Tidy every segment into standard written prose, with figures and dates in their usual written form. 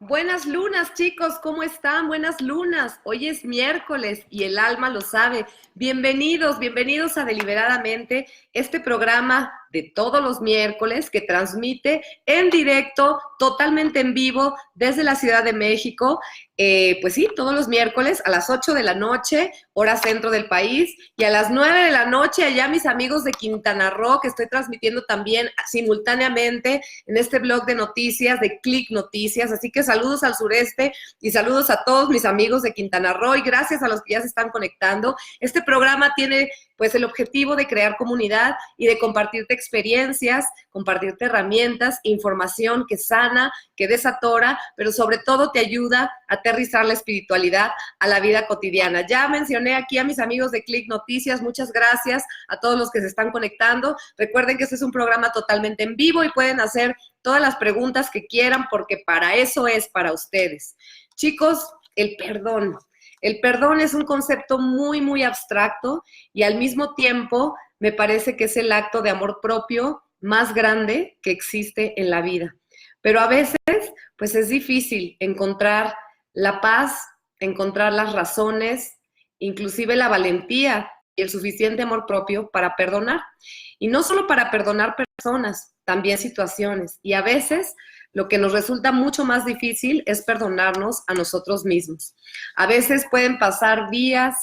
Buenas lunas, chicos, ¿cómo están? Buenas lunas. Hoy es miércoles y el alma lo sabe. Bienvenidos a Deliberadamente, este programa de todos los miércoles que transmite en directo, totalmente en vivo, desde la Ciudad de México. Pues sí, todos los miércoles a las 8 de la noche, hora centro del país, y a las 9 de la noche allá mis amigos de Quintana Roo, que estoy transmitiendo también simultáneamente en este blog de noticias, de Click Noticias. Así que saludos al sureste y saludos a todos mis amigos de Quintana Roo y gracias a los que ya se están conectando. Este programa tiene pues el objetivo de crear comunidad y de compartirte experiencias, compartirte herramientas, información que sana, que desatora, pero sobre todo te ayuda a aterrizar la espiritualidad a la vida cotidiana. Ya mencioné aquí a mis amigos de Click Noticias, muchas gracias a todos los que se están conectando. Recuerden que este es un programa totalmente en vivo y pueden hacer todas las preguntas que quieran porque para eso es para ustedes. Chicos, el perdón. El perdón es un concepto muy abstracto y al mismo tiempo me parece que es el acto de amor propio más grande que existe en la vida. Pero a veces, pues es difícil encontrar la paz, encontrar las razones, inclusive la valentía y el suficiente amor propio para perdonar. Y no solo para perdonar personas, también situaciones. Y a veces lo que nos resulta mucho más difícil es perdonarnos a nosotros mismos. A veces pueden pasar días,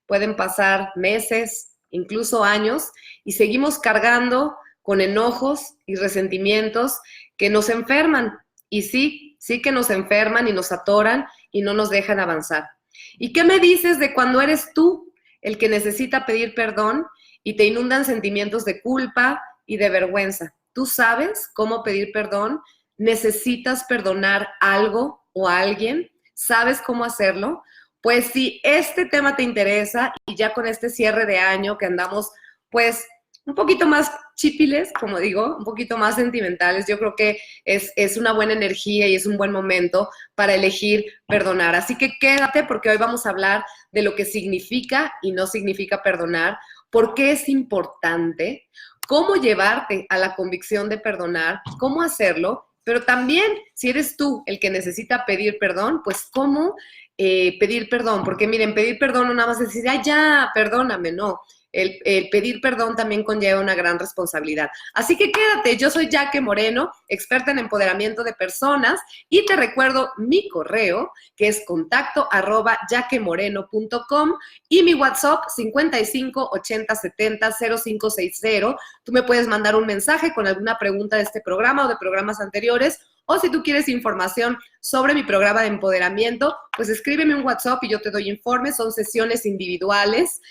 pueden pasar meses, incluso años, y seguimos cargando con enojos y resentimientos que nos enferman. Y sí que nos enferman y nos atoran y no nos dejan avanzar. ¿Y qué me dices de cuando eres tú el que necesita pedir perdón y te inundan sentimientos de culpa y de vergüenza? ¿Tú sabes cómo pedir perdón? ¿Necesitas perdonar algo o a alguien? ¿Sabes cómo hacerlo? Pues si este tema te interesa y ya con este cierre de año que andamos pues un poquito más chípiles, como digo, un poquito más sentimentales, yo creo que es una buena energía y es un buen momento para elegir perdonar. Así que quédate porque hoy vamos a hablar de lo que significa y no significa perdonar, por qué es importante, cómo llevarte a la convicción de perdonar, cómo hacerlo, pero también si eres tú el que necesita pedir perdón, pues cómo pedir perdón, porque miren, pedir perdón no nada más es decir, ay, ya, perdóname, no. El pedir perdón también conlleva una gran responsabilidad. Así que quédate, yo soy Jaque Moreno, experta en empoderamiento de personas, y te recuerdo mi correo, que es contacto@jaquemoreno.com, y mi WhatsApp 55 80 70 0560. Tú me puedes mandar un mensaje con alguna pregunta de este programa o de programas anteriores, o si tú quieres información sobre mi programa de empoderamiento, pues escríbeme un WhatsApp y yo te doy informes. Son sesiones individuales,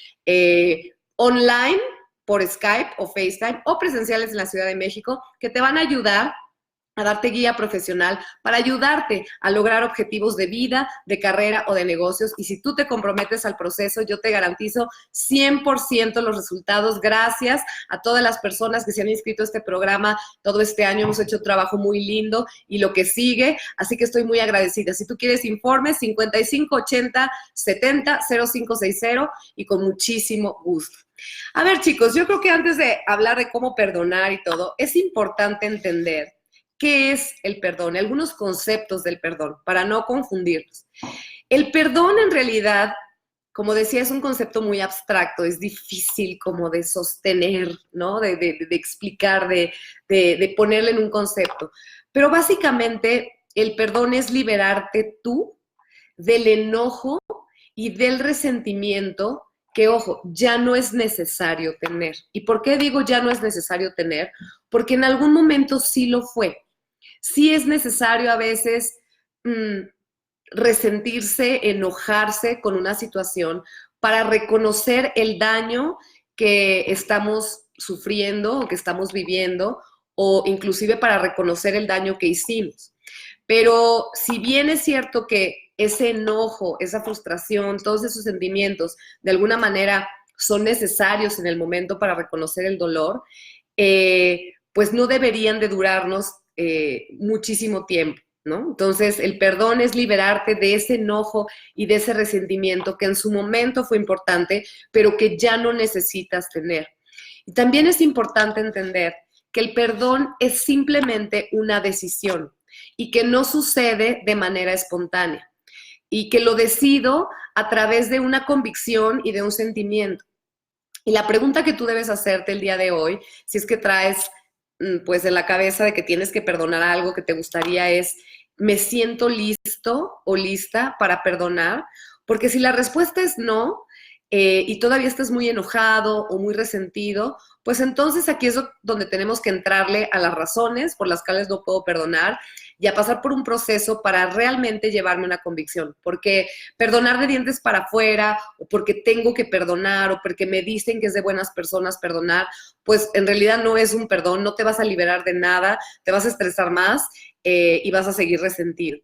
online, por Skype o FaceTime, o presenciales en la Ciudad de México, que te van a ayudar a darte guía profesional para ayudarte a lograr objetivos de vida, de carrera o de negocios. Y si tú te comprometes al proceso, yo te garantizo 100% los resultados. Gracias a todas las personas que se han inscrito a este programa todo este año. Hemos hecho un trabajo muy lindo y lo que sigue, así que estoy muy agradecida. Si tú quieres informes, 55 80 70 0560 y con muchísimo gusto. A ver, chicos, yo creo que antes de hablar de cómo perdonar y todo, es importante entender ¿qué es el perdón? Algunos conceptos del perdón, para no confundirlos. El perdón en realidad, como decía, es un concepto muy abstracto, es difícil como de sostener, ¿no? De explicar, de ponerle en un concepto. Pero básicamente el perdón es liberarte tú del enojo y del resentimiento que, ojo, ya no es necesario tener. ¿Y por qué digo ya no es necesario tener? Porque en algún momento sí lo fue. Sí es necesario a veces resentirse, enojarse con una situación para reconocer el daño que estamos sufriendo o que estamos viviendo, o inclusive para reconocer el daño que hicimos. Pero si bien es cierto que ese enojo, esa frustración, todos esos sentimientos de alguna manera son necesarios en el momento para reconocer el dolor, pues no deberían de durarnos muchísimo tiempo, ¿no? Entonces, el perdón es liberarte de ese enojo y de ese resentimiento que en su momento fue importante, pero que ya no necesitas tener. Y también es importante entender que el perdón es simplemente una decisión. y que no sucede de manera espontánea y que lo decido a través de una convicción y de un sentimiento. Y la pregunta que tú debes hacerte el día de hoy, si es que traes pues en la cabeza de que tienes que perdonar algo que te gustaría, es, ¿me siento listo o lista para perdonar? Porque si la respuesta es no, y todavía estás muy enojado o muy resentido, pues entonces aquí es donde tenemos que entrarle a las razones por las cuales no puedo perdonar y a pasar por un proceso para realmente llevarme una convicción. Porque perdonar de dientes para afuera, o porque tengo que perdonar, o porque me dicen que es de buenas personas perdonar, pues en realidad no es un perdón, no te vas a liberar de nada, te vas a estresar más y vas a seguir resentido.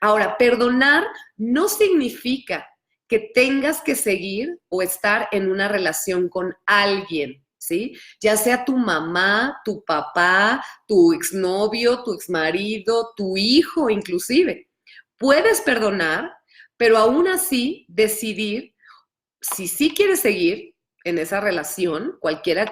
Ahora, perdonar no significa que tengas que seguir o estar en una relación con alguien, ¿sí? Ya sea tu mamá, tu papá, tu exnovio, tu exmarido, tu hijo inclusive. Puedes perdonar, pero aún así decidir si sí quieres seguir en esa relación, cualquier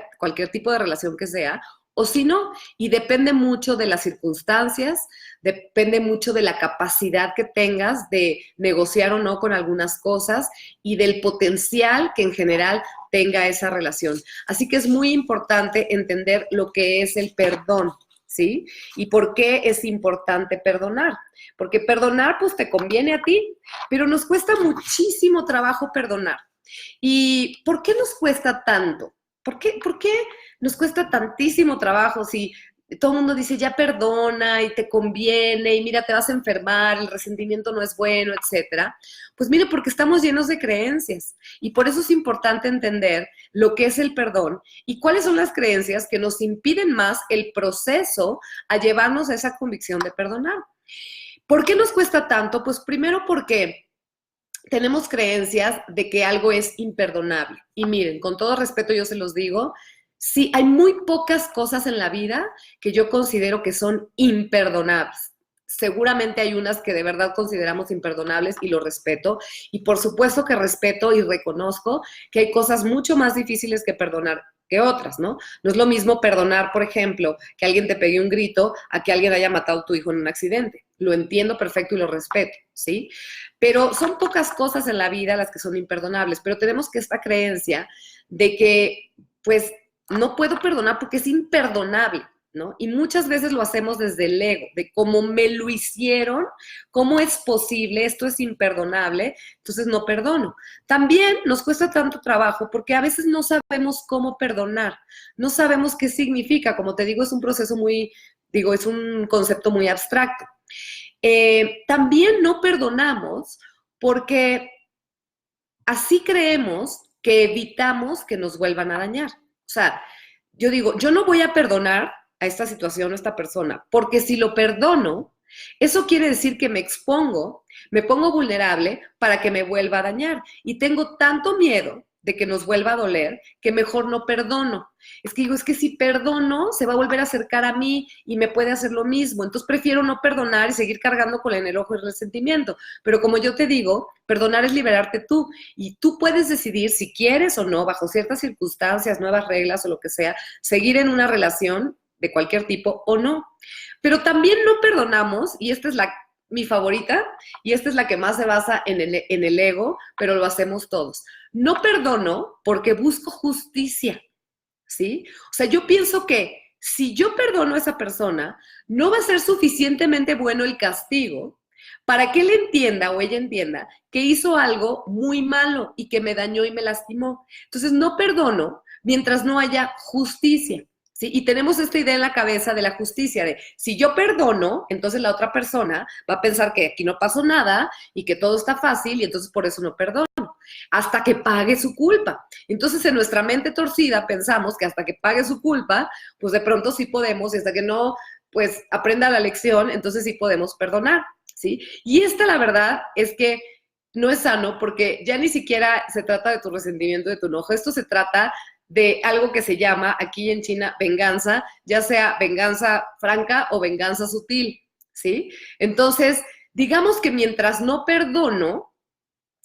tipo de relación que sea, o si no. Y depende mucho de las circunstancias, depende mucho de la capacidad que tengas de negociar o no con algunas cosas y del potencial que en general tenga esa relación. Así que es muy importante entender lo que es el perdón, ¿sí? Y por qué es importante perdonar. Porque perdonar, pues te conviene a ti, pero nos cuesta muchísimo trabajo perdonar. ¿Y por qué nos cuesta tanto? ¿Por qué nos cuesta tantísimo trabajo si todo el mundo dice ya perdona y te conviene y mira, te vas a enfermar, el resentimiento no es bueno, etcétera? Pues mire, porque estamos llenos de creencias y por eso es importante entender lo que es el perdón y cuáles son las creencias que nos impiden más el proceso a llevarnos a esa convicción de perdonar. ¿Por qué nos cuesta tanto? Pues primero porque tenemos creencias de que algo es imperdonable. Y miren, con todo respeto yo se los digo, sí, hay muy pocas cosas en la vida que yo considero que son imperdonables. Seguramente hay unas que de verdad consideramos imperdonables y lo respeto. Y por supuesto que respeto y reconozco que hay cosas mucho más difíciles que perdonar que otras, ¿no? No es lo mismo perdonar, por ejemplo, que alguien te pegue un grito a que alguien haya matado a tu hijo en un accidente. Lo entiendo perfecto y lo respeto, ¿sí? Pero son pocas cosas en la vida las que son imperdonables, pero tenemos que esta creencia de que, pues, no puedo perdonar porque es imperdonable, ¿no? Y muchas veces lo hacemos desde el ego, de cómo me lo hicieron, cómo es posible, esto es imperdonable, entonces no perdono. También nos cuesta tanto trabajo porque a veces no sabemos cómo perdonar, no sabemos qué significa, como te digo, es un proceso es un concepto muy abstracto. También no perdonamos porque así creemos que evitamos que nos vuelvan a dañar. O sea, yo digo, yo no voy a perdonar a esta situación, a esta persona, porque si lo perdono, eso quiere decir que me expongo, me pongo vulnerable para que me vuelva a dañar. Y tengo tanto miedo de que nos vuelva a doler, que mejor no perdono. Es que digo, es que si perdono, se va a volver a acercar a mí y me puede hacer lo mismo. Entonces prefiero no perdonar y seguir cargando con el enojo y el resentimiento. Pero como yo te digo, perdonar es liberarte tú. Y tú puedes decidir si quieres o no, bajo ciertas circunstancias, nuevas reglas o lo que sea, seguir en una relación de cualquier tipo o no. Pero también no perdonamos, y esta es mi favorita, y esta es la que más se basa en el ego, pero lo hacemos todos. No perdono porque busco justicia, ¿sí? O sea, yo pienso que si yo perdono a esa persona, no va a ser suficientemente bueno el castigo para que él entienda o ella entienda que hizo algo muy malo y que me dañó y me lastimó. Entonces, no perdono mientras no haya justicia. ¿Sí? Y tenemos esta idea en la cabeza de la justicia, de si yo perdono, entonces la otra persona va a pensar que aquí no pasó nada y que todo está fácil y entonces por eso no perdono, hasta que pague su culpa. Entonces en nuestra mente torcida pensamos que hasta que pague su culpa, pues de pronto sí podemos, y hasta que no, pues aprenda la lección, entonces sí podemos perdonar, ¿sí? Y esta la verdad es que no es sano porque ya ni siquiera se trata de tu resentimiento, de tu enojo, esto se trata de algo que se llama aquí en China venganza, ya sea venganza franca o venganza sutil, ¿sí? Entonces, digamos que mientras no perdono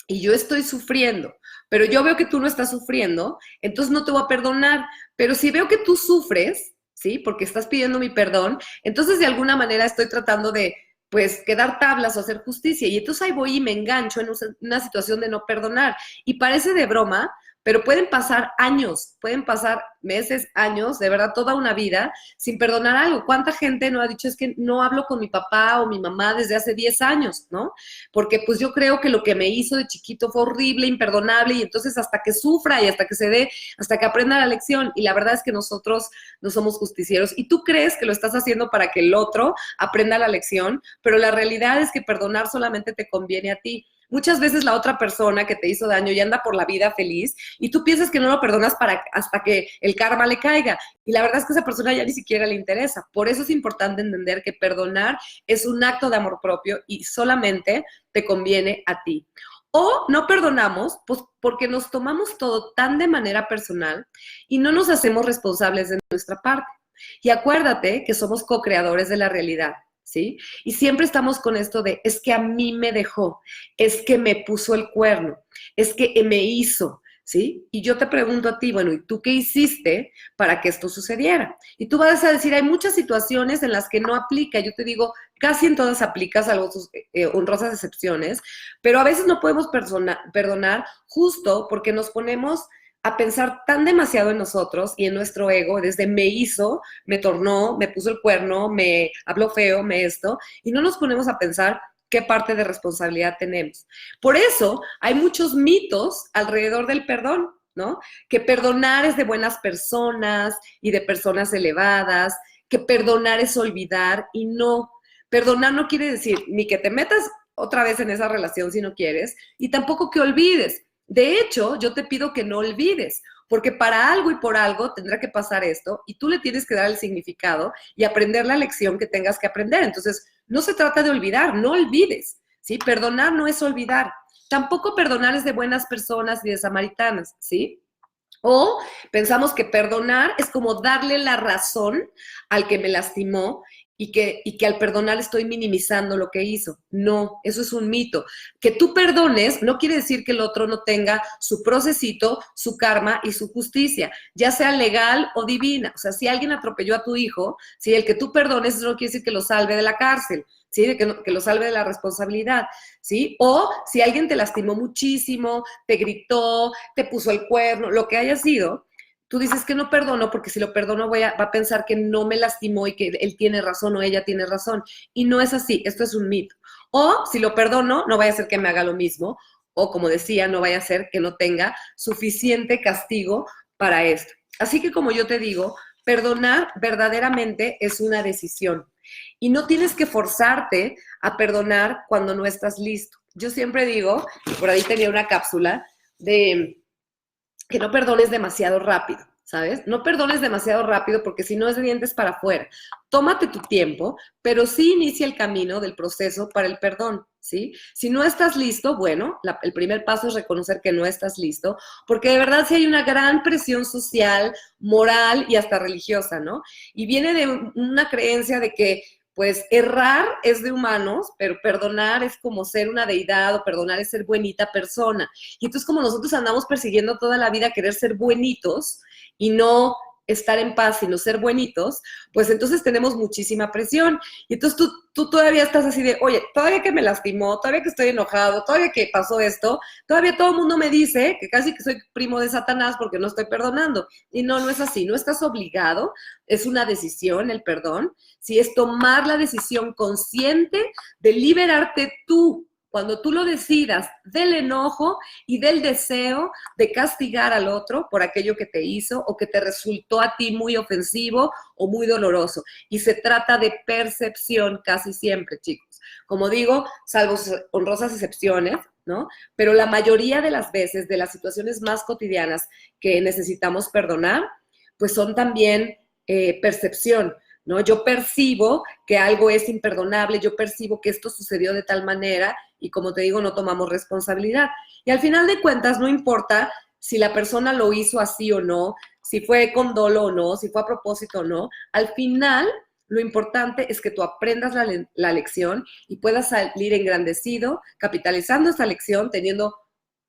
y yo estoy sufriendo, pero yo veo que tú no estás sufriendo, entonces no te voy a perdonar, pero si veo que tú sufres, ¿sí? Porque estás pidiendo mi perdón, entonces de alguna manera estoy tratando de, pues, quedar tablas o hacer justicia. Y entonces ahí voy y me engancho en una situación de no perdonar. Y parece de broma, pero pueden pasar años, pueden pasar meses, años, de verdad, toda una vida sin perdonar algo. ¿Cuánta gente no ha dicho es que no hablo con mi papá o mi mamá desde hace 10 años, ¿no? Porque pues yo creo que lo que me hizo de chiquito fue horrible, imperdonable, y entonces hasta que sufra y hasta que se dé, hasta que aprenda la lección. Y la verdad es que nosotros no somos justicieros. Y tú crees que lo estás haciendo para que el otro aprenda la lección, pero la realidad es que perdonar solamente te conviene a ti. Muchas veces la otra persona que te hizo daño ya anda por la vida feliz y tú piensas que no lo perdonas hasta que el karma le caiga. Y la verdad es que a esa persona ya ni siquiera le interesa. Por eso es importante entender que perdonar es un acto de amor propio y solamente te conviene a ti. O no perdonamos pues, porque nos tomamos todo tan de manera personal y no nos hacemos responsables de nuestra parte. Y acuérdate que somos co-creadores de la realidad. ¿Sí? Y siempre estamos con esto de, es que a mí me dejó, es que me puso el cuerno, es que me hizo, ¿sí? Y yo te pregunto a ti, bueno, ¿y tú qué hiciste para que esto sucediera? Y tú vas a decir, hay muchas situaciones en las que no aplica. Yo te digo, casi en todas aplica, salvo sus honrosas excepciones, pero a veces no podemos perdonar justo porque nos ponemos a pensar tan demasiado en nosotros y en nuestro ego, desde me hizo, me tornó, me puso el cuerno, me habló feo, me esto, y no nos ponemos a pensar qué parte de responsabilidad tenemos. Por eso hay muchos mitos alrededor del perdón, ¿no? Que perdonar es de buenas personas y de personas elevadas, que perdonar es olvidar y no. Perdonar no quiere decir ni que te metas otra vez en esa relación si no quieres, y tampoco que olvides. De hecho, yo te pido que no olvides, porque para algo y por algo tendrá que pasar esto y tú le tienes que dar el significado y aprender la lección que tengas que aprender. Entonces, no se trata de olvidar, no olvides, ¿sí? Perdonar no es olvidar. Tampoco perdonar es de buenas personas y de samaritanas, ¿sí? O pensamos que perdonar es como darle la razón al que me lastimó y que al perdonar estoy minimizando lo que hizo. No, eso es un mito. Que tú perdones no quiere decir que el otro no tenga su procesito, su karma y su justicia, ya sea legal o divina. O sea, si alguien atropelló a tu hijo, si el que tú perdones, eso no quiere decir que lo salve de la cárcel, ¿sí? De que lo salve de la responsabilidad, ¿sí? O si alguien te lastimó muchísimo, te gritó, te puso el cuerno, lo que haya sido, tú dices que no perdono porque si lo perdono va a pensar que no me lastimó y que él tiene razón o ella tiene razón. Y no es así, esto es un mito. O si lo perdono, no vaya a ser que me haga lo mismo. O como decía, no vaya a ser que no tenga suficiente castigo para esto. Así que como yo te digo, perdonar verdaderamente es una decisión. Y no tienes que forzarte a perdonar cuando no estás listo. Yo siempre digo, por ahí tenía una cápsula de que no perdones demasiado rápido, ¿sabes? No perdones demasiado rápido porque si no es de dientes para afuera. Tómate tu tiempo, pero sí inicia el camino del proceso para el perdón, ¿sí? Si no estás listo, bueno, el primer paso es reconocer que no estás listo, porque de verdad sí hay una gran presión social, moral y hasta religiosa, ¿no? Y viene de una creencia de que pues errar es de humanos, pero perdonar es como ser una deidad o perdonar es ser buenita persona. Y entonces como nosotros andamos persiguiendo toda la vida querer ser buenitos y no estar en paz, sino ser buenitos, pues entonces tenemos muchísima presión. Y entonces tú todavía estás así de, oye, todavía que me lastimó, todavía que estoy enojado, todavía que pasó esto, todavía todo el mundo me dice que casi que soy primo de Satanás porque no estoy perdonando. Y no, no es así, no estás obligado, es una decisión el perdón, si es tomar la decisión consciente de liberarte tú, cuando tú lo decidas, del enojo y del deseo de castigar al otro por aquello que te hizo o que te resultó a ti muy ofensivo o muy doloroso. Y se trata de percepción casi siempre, chicos. Como digo, salvo honrosas excepciones, ¿no? Pero la mayoría de las veces, de las situaciones más cotidianas que necesitamos perdonar, pues son también percepción, ¿no? Yo percibo que algo es imperdonable, yo percibo que esto sucedió de tal manera y como te digo, no tomamos responsabilidad. Y al final de cuentas, no importa si la persona lo hizo así o no, si fue con dolo o no, si fue a propósito o no, al final lo importante es que tú aprendas la lección y puedas salir engrandecido, capitalizando esta lección, teniendo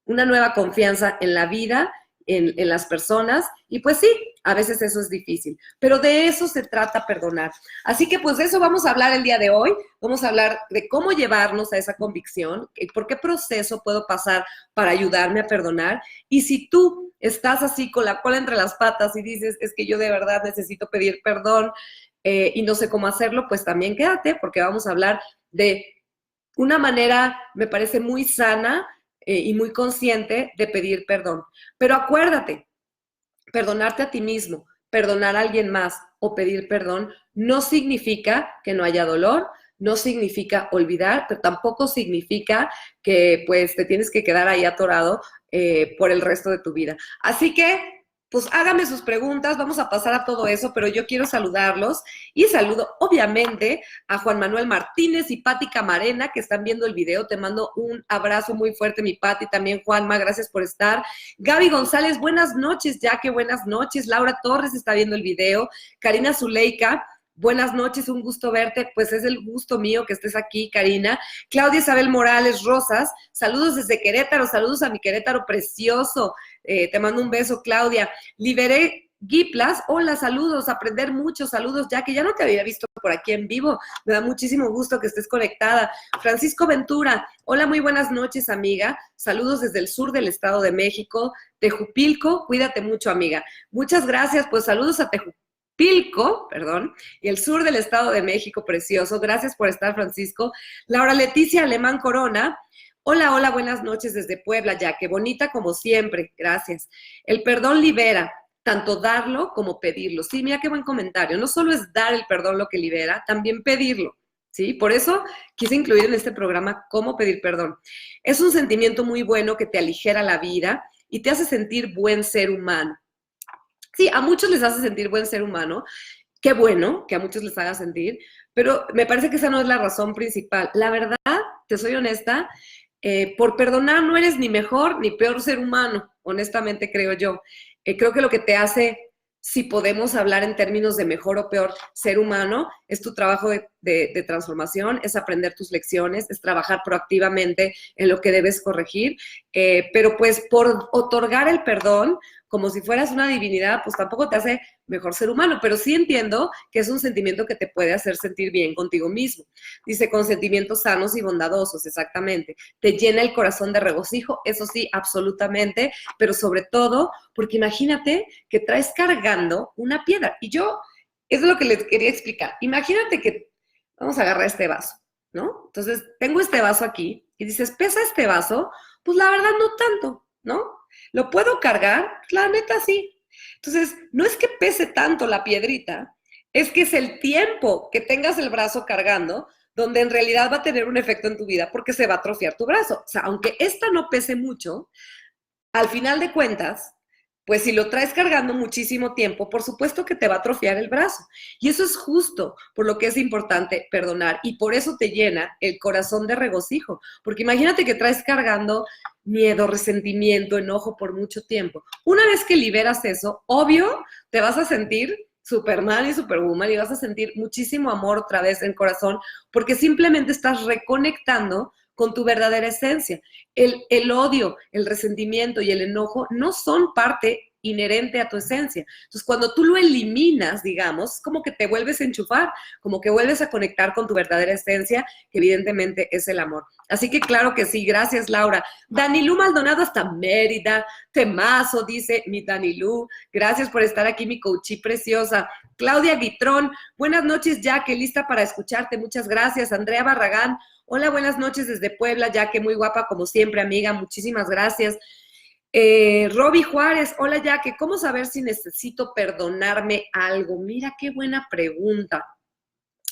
una nueva confianza en la vida en las personas. Y pues sí, a veces eso es difícil, pero de eso se trata perdonar. Así que pues de eso vamos a hablar el día de hoy. Vamos a hablar de cómo llevarnos a esa convicción, por qué proceso puedo pasar para ayudarme a perdonar. Y si tú estás así con la cola entre las patas y dices, es que yo de verdad necesito pedir perdón y no sé cómo hacerlo, pues también quédate, porque vamos a hablar de una manera, me parece, muy sana y muy consciente de pedir perdón. Pero acuérdate, perdonarte a ti mismo, perdonar a alguien más o pedir perdón no significa que no haya dolor, no significa olvidar, pero tampoco significa que pues te tienes que quedar ahí atorado por el resto de tu vida. Así que pues hágame sus preguntas, vamos a pasar a todo eso, pero yo quiero saludarlos y saludo obviamente a Juan Manuel Martínez y Pati Camarena que están viendo el video. Te mando un abrazo muy fuerte, mi Pati, también Juanma, gracias por estar. Gaby González, buenas noches, Jaque, buenas noches. Laura Torres está viendo el video. Karina Zuleika, buenas noches, un gusto verte. Pues es el gusto mío que estés aquí, Karina. Claudia Isabel Morales Rosas, saludos desde Querétaro, saludos a mi Querétaro precioso. Te mando un beso, Claudia. Liberé Giplas, hola, saludos, aprender muchos saludos, ya que ya no te había visto por aquí en vivo, me da muchísimo gusto que estés conectada. Francisco Ventura, hola, muy buenas noches, amiga, saludos desde el sur del Estado de México, Tejupilco, cuídate mucho, amiga. Muchas gracias, pues saludos a Tejupilco, perdón, y el sur del Estado de México, precioso, gracias por estar, Francisco. Laura Leticia Alemán Corona, hola, hola, buenas noches desde Puebla, ya que bonita como siempre, gracias. El perdón libera, tanto darlo como pedirlo. Sí, mira qué buen comentario. No solo es dar el perdón lo que libera, también pedirlo, ¿sí? Por eso quise incluir en este programa cómo pedir perdón. Es un sentimiento muy bueno que te aligera la vida y te hace sentir buen ser humano. Sí, a muchos les hace sentir buen ser humano. Qué bueno que a muchos les haga sentir, pero me parece que esa no es la razón principal. La verdad, te soy honesta, por perdonar no eres ni mejor ni peor ser humano, honestamente creo yo. Creo que lo que te hace, si podemos hablar en términos de mejor o peor ser humano, es tu trabajo de transformación, es aprender tus lecciones, es trabajar proactivamente en lo que debes corregir, pero pues por otorgar el perdón, como si fueras una divinidad, pues tampoco te hace mejor ser humano, pero sí entiendo que es un sentimiento que te puede hacer sentir bien contigo mismo. Dice, con sentimientos sanos y bondadosos, exactamente. Te llena el corazón de regocijo, eso sí, absolutamente, pero sobre todo, porque imagínate que traes cargando una piedra. Y yo, eso es lo que les quería explicar. Imagínate que, vamos a agarrar este vaso, ¿no? Entonces, tengo este vaso aquí y dices, ¿pesa este vaso? Pues la verdad no tanto, ¿no? ¿Lo puedo cargar? La neta sí. Entonces, no es que pese tanto la piedrita, es que es el tiempo que tengas el brazo cargando donde en realidad va a tener un efecto en tu vida porque se va a atrofiar tu brazo. O sea, aunque esta no pese mucho, al final de cuentas, pues si lo traes cargando muchísimo tiempo, por supuesto que te va a atrofiar el brazo. Y eso es justo por lo que es importante perdonar y por eso te llena el corazón de regocijo. Porque imagínate que traes cargando miedo, resentimiento, enojo por mucho tiempo. Una vez que liberas eso, obvio, te vas a sentir Superman y Superwoman y vas a sentir muchísimo amor otra vez en el corazón porque simplemente estás reconectando con tu verdadera esencia. El odio, el resentimiento y el enojo no son parte inherente a tu esencia. Entonces, cuando tú lo eliminas, digamos, es como que te vuelves a enchufar, como que vuelves a conectar con tu verdadera esencia, que evidentemente es el amor. Así que claro que sí, gracias Laura. Danilú Maldonado hasta Mérida, temazo, dice mi Danilú. Gracias por estar aquí, mi coachí preciosa. Claudia Guitrón, buenas noches, Jaque, lista para escucharte, muchas gracias. Andrea Barragán, hola, buenas noches desde Puebla, Jaque, muy guapa como siempre, amiga, muchísimas gracias. Roby Juárez, hola Jaque, ¿cómo saber si necesito perdonarme algo? Mira qué buena pregunta.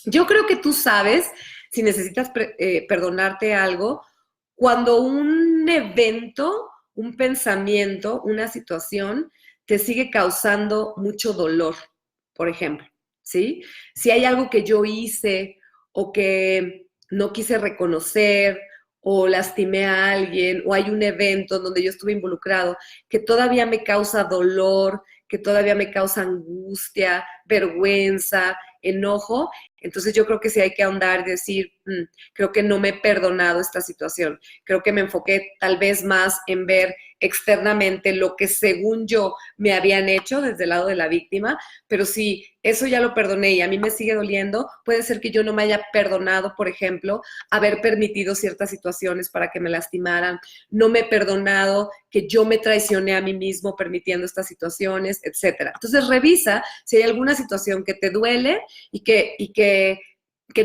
Yo creo que tú sabes si necesitas perdonarte algo cuando un evento, un pensamiento, una situación te sigue causando mucho dolor, por ejemplo, ¿sí? Si hay algo que yo hice o que no quise reconocer o lastimé a alguien o hay un evento en donde yo estuve involucrado que todavía me causa dolor, que todavía me causa angustia, vergüenza, enojo, entonces yo creo que sí hay que ahondar y decir, creo que no me he perdonado esta situación, creo que me enfoqué tal vez más en ver externamente lo que según yo me habían hecho desde el lado de la víctima, pero si eso ya lo perdoné y a mí me sigue doliendo, puede ser que yo no me haya perdonado, por ejemplo, haber permitido ciertas situaciones para que me lastimaran, no me he perdonado que yo me traicioné a mí mismo permitiendo estas situaciones, etcétera. Entonces revisa si hay alguna situación que te duele y que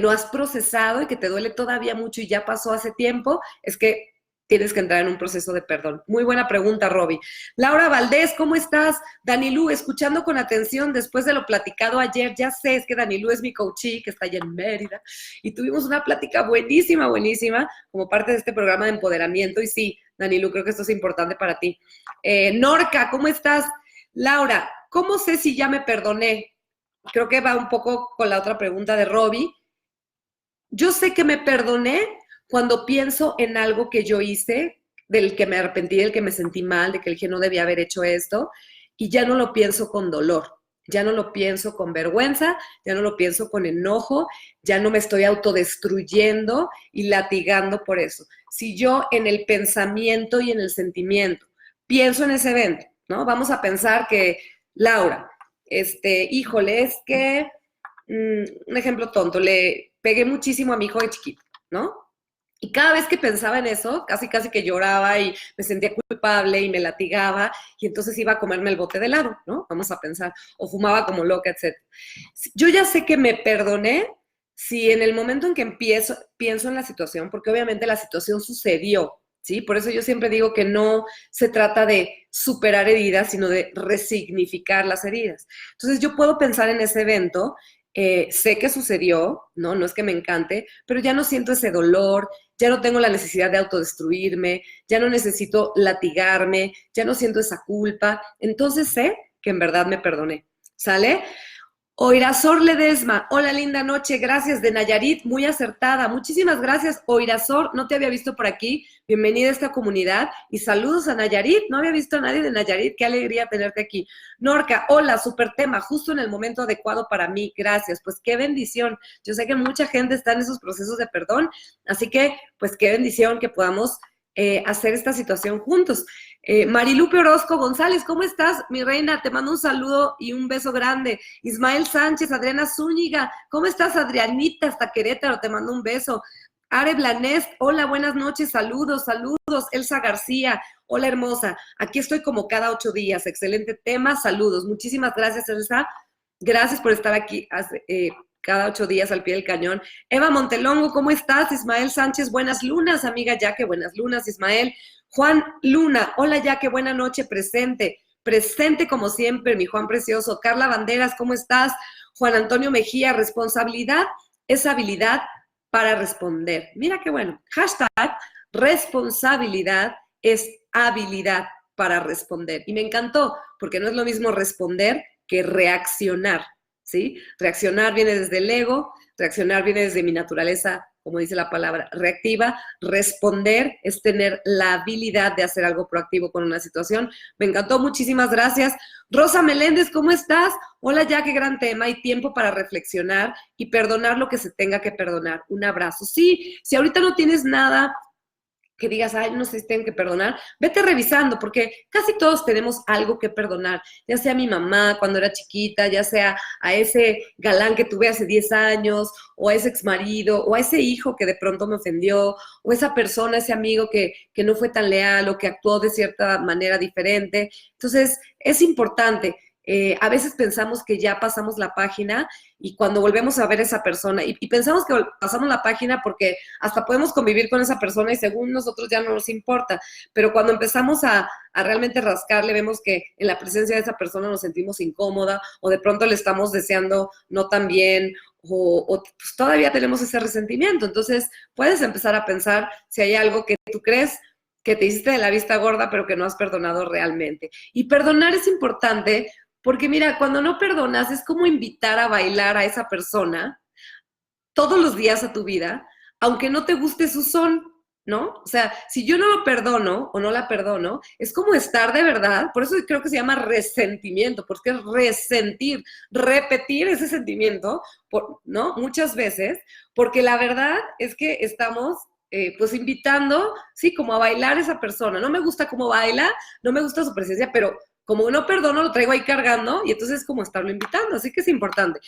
no has procesado y que te duele todavía mucho y ya pasó hace tiempo, es que tienes que entrar en un proceso de perdón. Muy buena pregunta, Roby. Laura Valdés, ¿cómo estás? Danilú, escuchando con atención después de lo platicado ayer, ya sé, es que Danilú es mi coachee, que está allá en Mérida, y tuvimos una plática buenísima, buenísima, como parte de este programa de empoderamiento, y sí, Danilú, creo que esto es importante para ti. Norca, ¿cómo estás? Laura, ¿cómo sé si ya me perdoné? Creo que va un poco con la otra pregunta de Roby. Yo sé que me perdoné cuando pienso en algo que yo hice, del que me arrepentí, del que me sentí mal, de que dije no debía haber hecho esto, y ya no lo pienso con dolor, ya no lo pienso con vergüenza, ya no lo pienso con enojo, ya no me estoy autodestruyendo y latigando por eso. Si yo en el pensamiento y en el sentimiento pienso en ese evento, ¿no? Vamos a pensar que, Laura, híjole, es que, un ejemplo tonto, le pegué muchísimo a mi hijo de chiquito, ¿no? Y cada vez que pensaba en eso, casi que lloraba y me sentía culpable y me latigaba y entonces iba a comerme el bote de helado, ¿no? Vamos a pensar, o fumaba como loca, etc. Yo ya sé que me perdoné si en el momento en que pienso en la situación, porque obviamente la situación sucedió, ¿sí? Por eso yo siempre digo que no se trata de superar heridas, sino de resignificar las heridas. Entonces yo puedo pensar en ese evento, sé que sucedió, ¿no? No es que me encante, pero ya no siento ese dolor, ya no tengo la necesidad de autodestruirme, ya no necesito latigarme, ya no siento esa culpa, entonces sé que en verdad me perdoné, ¿sale? Oirazor Ledesma, hola, linda noche, gracias, de Nayarit, muy acertada, muchísimas gracias, Oirazor, no te había visto por aquí, bienvenida a esta comunidad y saludos a Nayarit, no había visto a nadie de Nayarit, qué alegría tenerte aquí. Norca, hola, súper tema, justo en el momento adecuado para mí, gracias, pues qué bendición, yo sé que mucha gente está en esos procesos de perdón, así que pues qué bendición que podamos hacer esta situación juntos. Marilupe Orozco González, ¿cómo estás, mi reina? Te mando un saludo y un beso grande. Ismael Sánchez, Adriana Zúñiga, ¿cómo estás, Adrianita? Hasta Querétaro, te mando un beso. Are Blanés, hola, buenas noches, saludos, saludos. Elsa García, hola, hermosa. Aquí estoy como cada 8 días, excelente tema, saludos. Muchísimas gracias, Elsa. Gracias por estar aquí cada 8 días al pie del cañón. Eva Montelongo, ¿cómo estás? Ismael Sánchez, buenas lunas, amiga Yaque, buenas lunas, Ismael. Juan Luna, hola Yaque, buena noche, presente. Presente como siempre, mi Juan precioso. Carla Banderas, ¿cómo estás? Juan Antonio Mejía, responsabilidad es habilidad para responder. Mira qué bueno. Hashtag responsabilidad es habilidad para responder. Y me encantó, porque no es lo mismo responder que reaccionar, ¿sí? Reaccionar viene desde el ego, reaccionar viene desde mi naturaleza, como dice la palabra, reactiva. Responder es tener la habilidad de hacer algo proactivo con una situación. Me encantó, muchísimas gracias. Rosa Meléndez, ¿cómo estás? Hola, ya, qué gran tema. Hay tiempo para reflexionar y perdonar lo que se tenga que perdonar. Un abrazo. Sí, si ahorita no tienes nada que digas, ay, no sé si tengo que perdonar, vete revisando, porque casi todos tenemos algo que perdonar, ya sea a mi mamá cuando era chiquita, ya sea a ese galán que tuve hace 10 años, o a ese exmarido, o a ese hijo que de pronto me ofendió, o esa persona, ese amigo que no fue tan leal o que actuó de cierta manera diferente. Entonces, es importante. A veces pensamos que ya pasamos la página y cuando volvemos a ver a esa persona, y pensamos que pasamos la página porque hasta podemos convivir con esa persona y según nosotros ya no nos importa, pero cuando empezamos a realmente rascarle, vemos que en la presencia de esa persona nos sentimos incómoda o de pronto le estamos deseando no tan bien o pues todavía tenemos ese resentimiento. Entonces puedes empezar a pensar si hay algo que tú crees que te hiciste de la vista gorda pero que no has perdonado realmente. Y perdonar es importante porque mira, cuando no perdonas es como invitar a bailar a esa persona todos los días a tu vida, aunque no te guste su son, ¿no? O sea, si yo no lo perdono o no la perdono, es como estar de verdad, por eso creo que se llama resentimiento, porque es resentir, repetir ese sentimiento, ¿no? Muchas veces, porque la verdad es que estamos pues invitando, sí, como a bailar esa persona. No me gusta cómo baila, no me gusta su presencia, pero como no perdono, lo traigo ahí cargando y entonces es como estarlo invitando, así que es importante.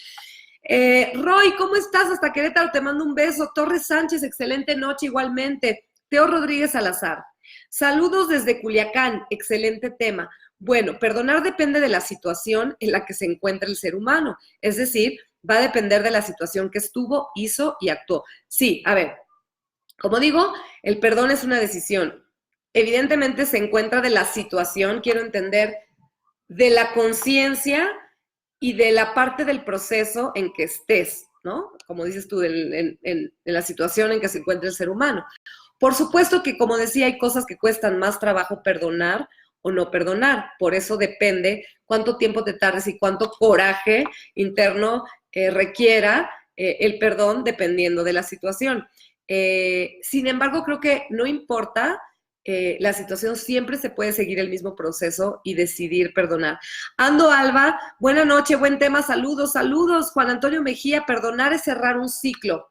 Roy, ¿cómo estás? Hasta Querétaro, te mando un beso. Torres Sánchez, excelente noche igualmente. Teo Rodríguez Salazar, saludos desde Culiacán, excelente tema. Bueno, perdonar depende de la situación en la que se encuentra el ser humano, es decir, va a depender de la situación que estuvo, hizo y actuó. Sí, a ver, como digo, el perdón es una decisión. Evidentemente se encuentra de la situación, quiero entender, de la conciencia y de la parte del proceso en que estés, ¿no? Como dices tú, en la situación en que se encuentra el ser humano. Por supuesto que, como decía, hay cosas que cuestan más trabajo perdonar o no perdonar. Por eso depende cuánto tiempo te tardes y cuánto coraje interno requiera el perdón dependiendo de la situación. Sin embargo, creo que no importa la situación, siempre se puede seguir el mismo proceso y decidir perdonar. Ando Alba, buena noche, buen tema, saludos, saludos. Juan Antonio Mejía, perdonar es cerrar un ciclo.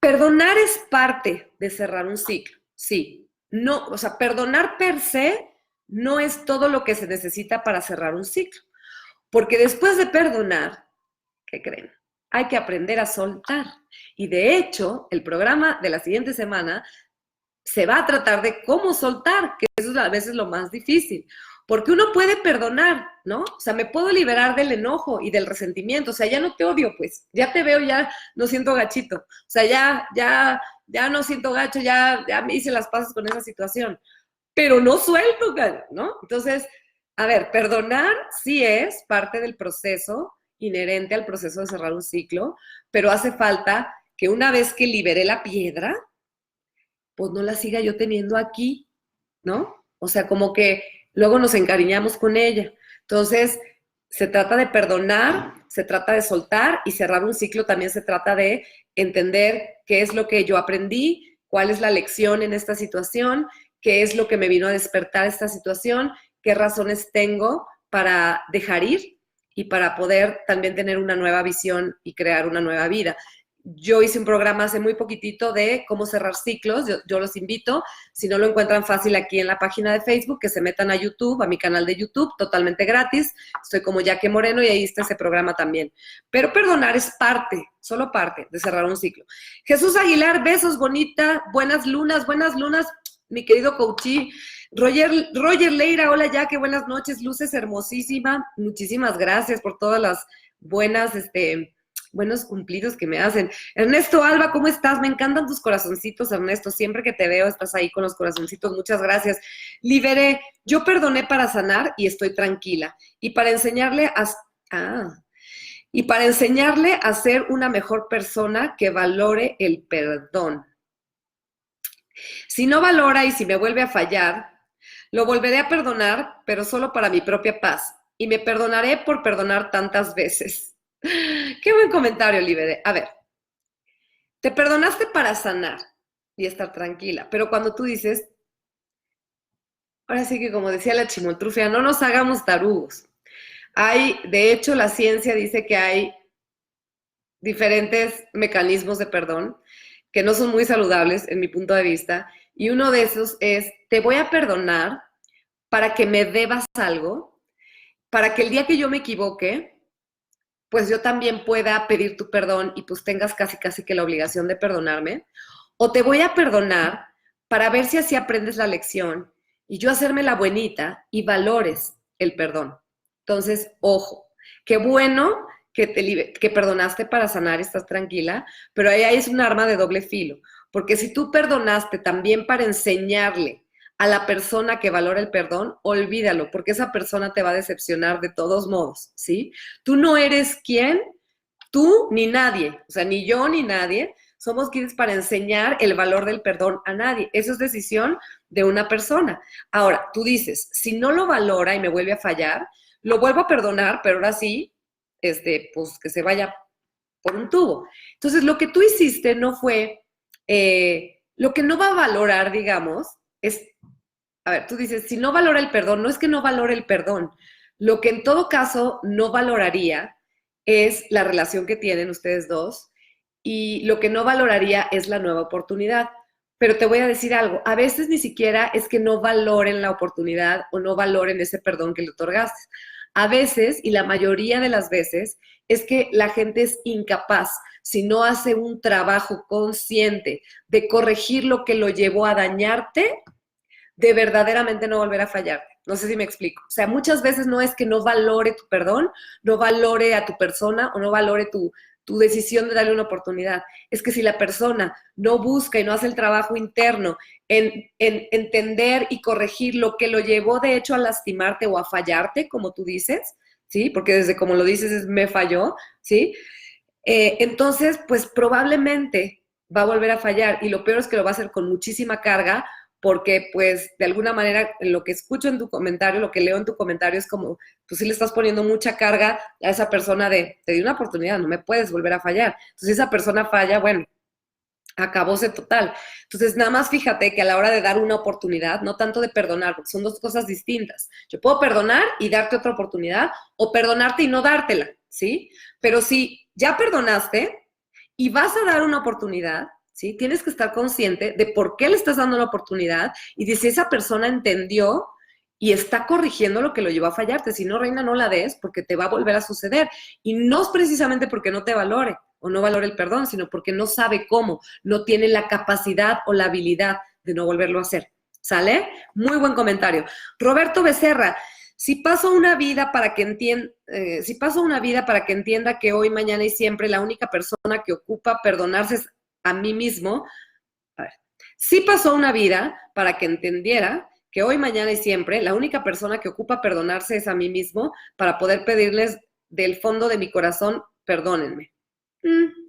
Perdonar es parte de cerrar un ciclo, sí. No, o sea, perdonar per se no es todo lo que se necesita para cerrar un ciclo. Porque después de perdonar, ¿qué creen? Hay que aprender a soltar. Y de hecho, el programa de la siguiente semana se va a tratar de cómo soltar, que eso es a veces lo más difícil. Porque uno puede perdonar, ¿no? O sea, me puedo liberar del enojo y del resentimiento. O sea, ya no te odio, pues. Ya te veo, ya no siento gachito. O sea, ya no siento gacho, ya me hice las paces con esa situación. Pero no suelto, ¿no? Entonces, a ver, perdonar sí es parte del proceso inherente al proceso de cerrar un ciclo, pero hace falta que una vez que liberé la piedra, pues no la siga yo teniendo aquí, ¿no? O sea, como que luego nos encariñamos con ella. Entonces, se trata de perdonar, se trata de soltar y cerrar un ciclo también se trata de entender qué es lo que yo aprendí, cuál es la lección en esta situación, qué es lo que me vino a despertar esta situación, qué razones tengo para dejar ir y para poder también tener una nueva visión y crear una nueva vida. Yo hice un programa hace muy poquitito de cómo cerrar ciclos, yo los invito, si no lo encuentran fácil aquí en la página de Facebook, que se metan a YouTube, a mi canal de YouTube, totalmente gratis, estoy como Yaque Moreno y ahí está ese programa también. Pero perdonar es parte, solo parte de cerrar un ciclo. Jesús Aguilar, besos, bonita, buenas lunas, mi querido coachí. Roger Leira, hola Yaque, buenas noches, luces hermosísima, muchísimas gracias por todas las buenas, buenos cumplidos que me hacen. Ernesto Alba, ¿cómo estás? Me encantan tus corazoncitos, Ernesto. Siempre que te veo estás ahí con los corazoncitos. Muchas gracias. Liberé. Yo perdoné para sanar y estoy tranquila. Y para enseñarle a ser una mejor persona que valore el perdón. Si no valora y si me vuelve a fallar, lo volveré a perdonar, pero solo para mi propia paz. Y me perdonaré por perdonar tantas veces. Qué buen comentario, Libere. A ver, te perdonaste para sanar y estar tranquila, pero cuando tú dices, ahora sí que como decía la chimoltrufia, no nos hagamos tarugos. De hecho, la ciencia dice que hay diferentes mecanismos de perdón que no son muy saludables en mi punto de vista, y uno de esos es, te voy a perdonar para que me debas algo, para que el día que yo me equivoque, pues yo también pueda pedir tu perdón y pues tengas casi que la obligación de perdonarme, o te voy a perdonar para ver si así aprendes la lección y yo hacerme la buenita y valores el perdón. Entonces, ojo, qué bueno que perdonaste para sanar, estás tranquila, pero ahí es un arma de doble filo, porque si tú perdonaste también para enseñarle a la persona que valora el perdón, olvídalo, porque esa persona te va a decepcionar de todos modos, ¿sí? Tú no eres quien, tú ni nadie, o sea, ni yo ni nadie, somos quienes para enseñar el valor del perdón a nadie. Eso es decisión de una persona. Ahora, tú dices, si no lo valora y me vuelve a fallar, lo vuelvo a perdonar, pero ahora sí, pues que se vaya por un tubo. Entonces, lo que tú hiciste no fue, lo que no va a valorar, digamos, es, a ver, tú dices, si no valora el perdón, no es que no valore el perdón. Lo que en todo caso no valoraría es la relación que tienen ustedes dos y lo que no valoraría es la nueva oportunidad. Pero te voy a decir algo, a veces ni siquiera es que no valoren la oportunidad o no valoren ese perdón que le otorgaste. A veces, y la mayoría de las veces, es que la gente es incapaz, si no hace un trabajo consciente de corregir lo que lo llevó a dañarte, de verdaderamente no volver a fallarte. No sé si me explico. O sea, muchas veces no es que no valore tu perdón, no valore a tu persona o no valore tu decisión de darle una oportunidad. Es que si la persona no busca y no hace el trabajo interno en entender y corregir lo que lo llevó de hecho a lastimarte o a fallarte, como tú dices, ¿sí? Porque desde como lo dices es me falló, ¿sí? Entonces, pues probablemente va a volver a fallar y lo peor es que lo va a hacer con muchísima carga porque pues de alguna manera lo que escucho en tu comentario, lo que leo en tu comentario es como, tú sí le estás poniendo mucha carga a esa persona de, te di una oportunidad, no me puedes volver a fallar. Entonces, si esa persona falla, bueno, acabóse total. Entonces, nada más fíjate que a la hora de dar una oportunidad, no tanto de perdonar, porque son dos cosas distintas. Yo puedo perdonar y darte otra oportunidad, o perdonarte y no dártela, ¿sí? Pero si ya perdonaste y vas a dar una oportunidad, ¿sí? Tienes que estar consciente de por qué le estás dando la oportunidad y de si esa persona entendió y está corrigiendo lo que lo llevó a fallarte. Si no, reina, no la des porque te va a volver a suceder. Y no es precisamente porque no te valore o no valore el perdón, sino porque no sabe cómo, no tiene la capacidad o la habilidad de no volverlo a hacer. ¿Sale? Muy buen comentario. Roberto Becerra, si paso una vida para que entienda que hoy, mañana y siempre la única persona que ocupa perdonarse es a mí mismo. A ver, sí pasó una vida para que entendiera que hoy, mañana y siempre la única persona que ocupa perdonarse es a mí mismo para poder pedirles del fondo de mi corazón, perdónenme.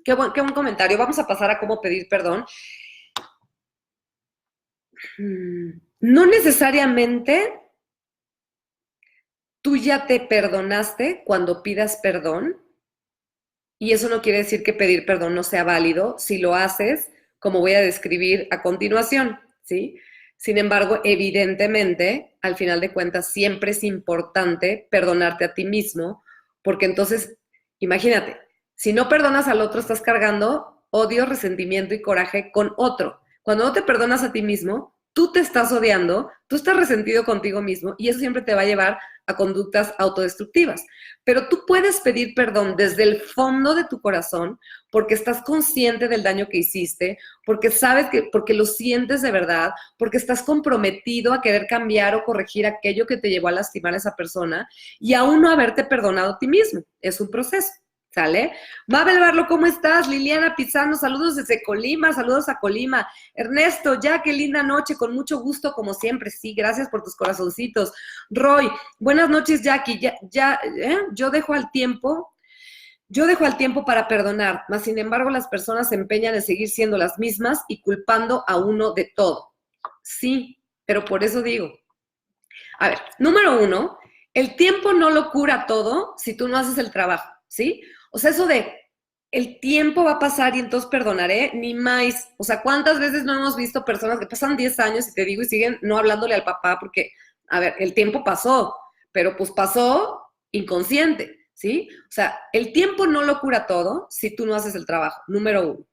Qué buen comentario. Vamos a pasar a cómo pedir perdón. No necesariamente tú ya te perdonaste cuando pidas perdón, y eso no quiere decir que pedir perdón no sea válido si lo haces, como voy a describir a continuación, ¿sí? Sin embargo, evidentemente, al final de cuentas, siempre es importante perdonarte a ti mismo, porque entonces, imagínate, si no perdonas al otro, estás cargando odio, resentimiento y coraje con otro. Cuando no te perdonas a ti mismo, tú te estás odiando, tú estás resentido contigo mismo y eso siempre te va a llevar a conductas autodestructivas. Pero tú puedes pedir perdón desde el fondo de tu corazón porque estás consciente del daño que hiciste, porque sabes que, porque lo sientes de verdad, porque estás comprometido a querer cambiar o corregir aquello que te llevó a lastimar a esa persona y aún no haberte perdonado a ti mismo. Es un proceso. ¿Sale? Mabel Barlo, ¿cómo estás? Liliana Pizano, saludos desde Colima, saludos a Colima. Ernesto, ya, qué linda noche, con mucho gusto, como siempre. Sí, gracias por tus corazoncitos. Roy, buenas noches, Jackie. Yo dejo al tiempo para perdonar, mas sin embargo las personas se empeñan en seguir siendo las mismas y culpando a uno de todo. Sí, pero por eso digo. A ver, número 1, el tiempo no lo cura todo si tú no haces el trabajo, ¿sí? O sea, eso de el tiempo va a pasar y entonces perdonaré, ni más. O sea, ¿cuántas veces no hemos visto personas que pasan 10 años y te digo y siguen no hablándole al papá porque, a ver, el tiempo pasó, pero pues pasó inconsciente, ¿sí? O sea, el tiempo no lo cura todo si tú no haces el trabajo, número 1.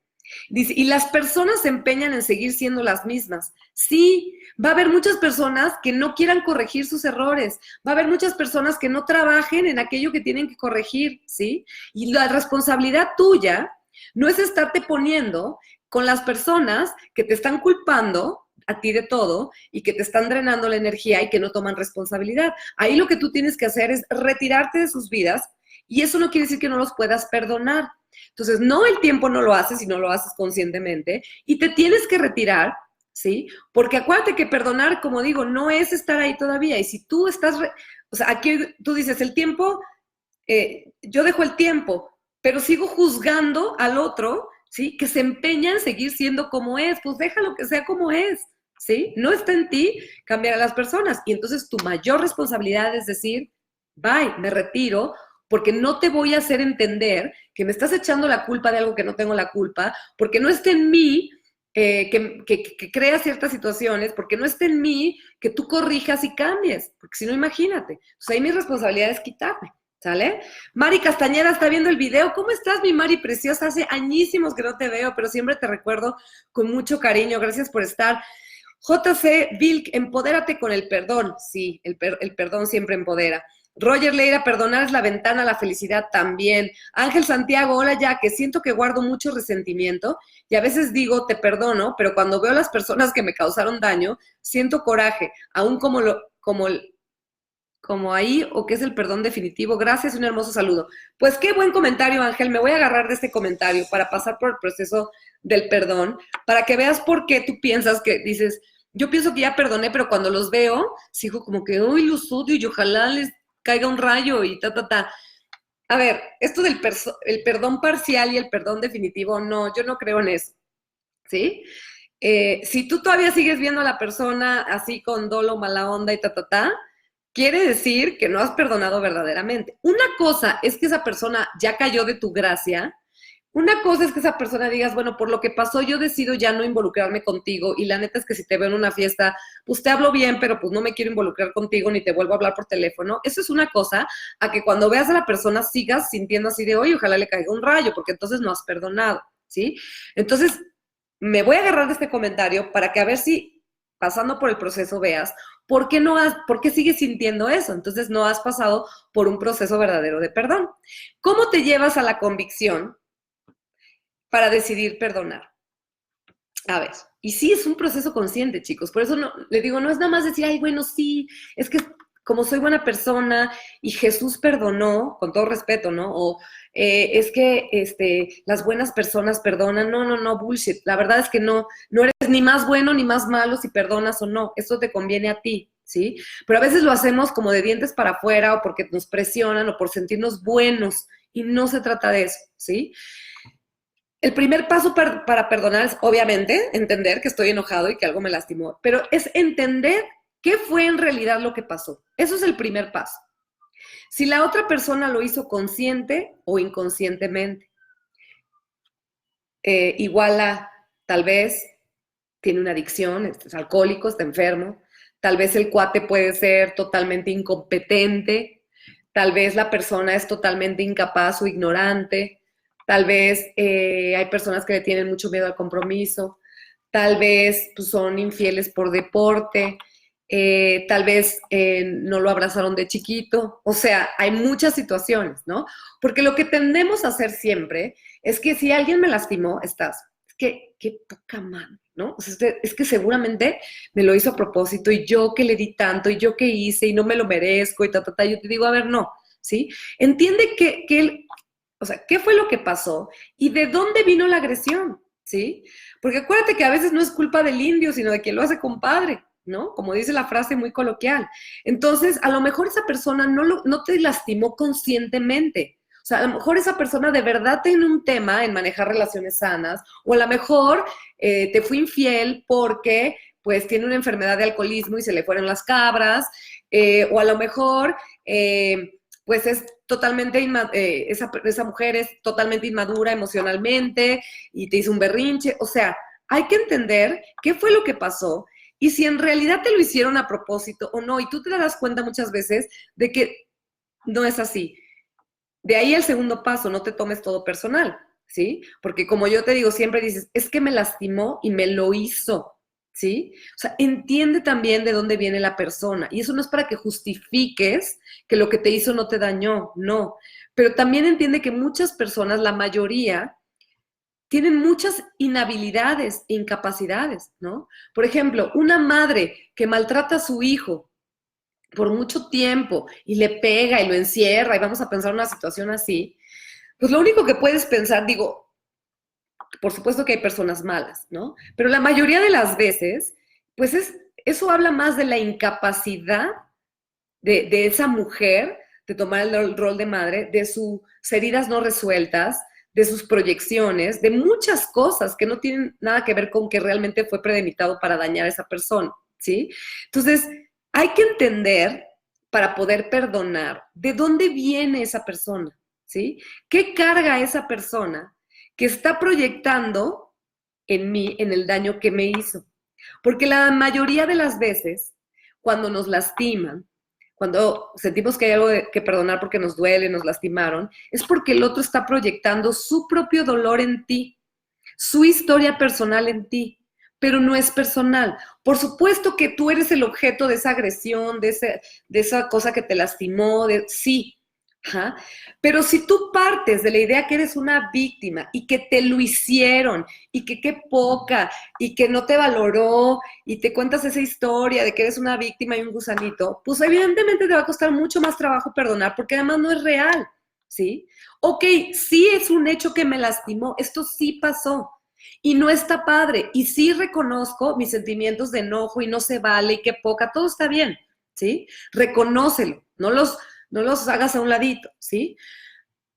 Dice, y las personas se empeñan en seguir siendo las mismas. Sí, va a haber muchas personas que no quieran corregir sus errores, va a haber muchas personas que no trabajen en aquello que tienen que corregir, ¿sí? Y la responsabilidad tuya no es estarte poniendo con las personas que te están culpando a ti de todo y que te están drenando la energía y que no toman responsabilidad. Ahí lo que tú tienes que hacer es retirarte de sus vidas y eso no quiere decir que no los puedas perdonar. Entonces, no, el tiempo no lo haces si no lo haces conscientemente y te tienes que retirar, ¿sí? Porque acuérdate que perdonar, como digo, no es estar ahí todavía. Y si tú estás, o sea, aquí tú dices, el tiempo, yo dejo el tiempo, pero sigo juzgando al otro, ¿sí? Que se empeña en seguir siendo como es, pues déjalo que sea como es, ¿sí? No está en ti cambiar a las personas. Y entonces tu mayor responsabilidad es decir, bye, me retiro, porque no te voy a hacer entender que me estás echando la culpa de algo que no tengo la culpa, porque no está en mí que crea ciertas situaciones, porque no está en mí que tú corrijas y cambies, porque si no, imagínate. Entonces ahí mi responsabilidad es quitarme, ¿Sale? Mari Castañeda está viendo el video. ¿Cómo estás, mi Mari preciosa? Hace añísimos que no te veo, pero siempre te recuerdo con mucho cariño. Gracias por estar. JC Vilk, empodérate con el perdón. Sí, el perdón siempre empodera. Roger Leira, perdonar es la ventana a la felicidad también. Ángel Santiago, hola ya, que siento que guardo mucho resentimiento y a veces digo, te perdono, pero cuando veo a las personas que me causaron daño, siento coraje, aún como ahí, o qué es el perdón definitivo. Gracias, un hermoso saludo. Pues qué buen comentario, Ángel. Me voy a agarrar de este comentario para pasar por el proceso del perdón, para que veas por qué tú piensas que dices, yo pienso que ya perdoné, pero cuando los veo, sigo como que, uy, los odio y ojalá les caiga un rayo y ta. A ver, esto del el perdón parcial y el perdón definitivo, no, yo no creo en eso, ¿sí? Si tú todavía sigues viendo a la persona así con dolo, mala onda y quiere decir que no has perdonado verdaderamente. Una cosa es que esa persona ya cayó de tu gracia. Una cosa es que esa persona digas, bueno, por lo que pasó yo decido ya no involucrarme contigo y la neta es que si te veo en una fiesta, pues te hablo bien, pero pues no me quiero involucrar contigo ni te vuelvo a hablar por teléfono. Eso es una cosa, a que cuando veas a la persona sigas sintiendo así de, oye, ojalá le caiga un rayo, porque entonces no has perdonado, ¿sí? Entonces, me voy a agarrar de este comentario para que a ver si pasando por el proceso veas por qué sigues sintiendo eso. Entonces no has pasado por un proceso verdadero de perdón. ¿Cómo te llevas a la convicción para decidir perdonar? A ver, y sí es un proceso consciente, chicos. Por eso le digo, no es nada más decir, ay, bueno, sí, es que como soy buena persona y Jesús perdonó, con todo respeto, ¿no? O es que las buenas personas perdonan. No, bullshit. La verdad es que no eres ni más bueno ni más malo si perdonas o no. Esto te conviene a ti, ¿sí? Pero a veces lo hacemos como de dientes para afuera o porque nos presionan o por sentirnos buenos y no se trata de eso, ¿sí? El primer paso para perdonar es, obviamente, entender que estoy enojado y que algo me lastimó, pero es entender qué fue en realidad lo que pasó. Eso es el primer paso. Si la otra persona lo hizo consciente o inconscientemente, igual a, tal vez, tiene una adicción, es alcohólico, está enfermo, tal vez el cuate puede ser totalmente incompetente, tal vez la persona es totalmente incapaz o ignorante, tal vez hay personas que le tienen mucho miedo al compromiso, tal vez pues, son infieles por deporte, tal vez no lo abrazaron de chiquito. O sea, hay muchas situaciones, ¿no? Porque lo que tendemos a hacer siempre es que si alguien me lastimó, es que qué poca madre, ¿no? O sea, es que seguramente me lo hizo a propósito y yo que le di tanto y yo que hice y no me lo merezco y yo te digo, a ver, no, ¿sí? Entiende o sea, ¿qué fue lo que pasó y de dónde vino la agresión? ¿Sí? Porque acuérdate que a veces no es culpa del indio, sino de quien lo hace compadre, ¿no? Como dice la frase muy coloquial. Entonces, a lo mejor esa persona no te lastimó conscientemente. O sea, a lo mejor esa persona de verdad tiene un tema en manejar relaciones sanas, o a lo mejor te fue infiel porque pues tiene una enfermedad de alcoholismo y se le fueron las cabras, o a lo mejor pues es totalmente, esa mujer es totalmente inmadura emocionalmente y te hizo un berrinche. O sea, hay que entender qué fue lo que pasó y si en realidad te lo hicieron a propósito o no. Y tú te das cuenta muchas veces de que no es así. De ahí el segundo paso, no te tomes todo personal, ¿sí? Porque como yo te digo, siempre dices, es que me lastimó y me lo hizo, ¿sí? O sea, entiende también de dónde viene la persona. Y eso no es para que justifiques que lo que te hizo no te dañó, no. Pero también entiende que muchas personas, la mayoría, tienen muchas inhabilidades e incapacidades, ¿no? Por ejemplo, una madre que maltrata a su hijo por mucho tiempo y le pega y lo encierra y vamos a pensar una situación así, pues lo único que puedes pensar, digo, por supuesto que hay personas malas, ¿no? Pero la mayoría de las veces, pues eso habla más de la incapacidad de esa mujer de tomar el rol de madre, de sus heridas no resueltas, de sus proyecciones, de muchas cosas que no tienen nada que ver con que realmente fue premeditado para dañar a esa persona, ¿sí? Entonces, hay que entender para poder perdonar de dónde viene esa persona, ¿sí? ¿Qué carga esa persona que está proyectando en mí, en el daño que me hizo? Porque la mayoría de las veces, cuando nos lastiman, cuando sentimos que hay algo que perdonar porque nos duele, nos lastimaron, es porque el otro está proyectando su propio dolor en ti, su historia personal en ti, pero no es personal. Por supuesto que tú eres el objeto de esa agresión, de esa cosa que te lastimó, sí. Ajá. Pero si tú partes de la idea que eres una víctima y que te lo hicieron y que qué poca y que no te valoró y te cuentas esa historia de que eres una víctima y un gusanito, pues evidentemente te va a costar mucho más trabajo perdonar porque además no es real, ¿sí? Ok, sí es un hecho que me lastimó, esto sí pasó y no está padre y sí reconozco mis sentimientos de enojo y no se vale y qué poca, todo está bien, ¿sí? Reconócelo, no los hagas a un ladito, ¿sí?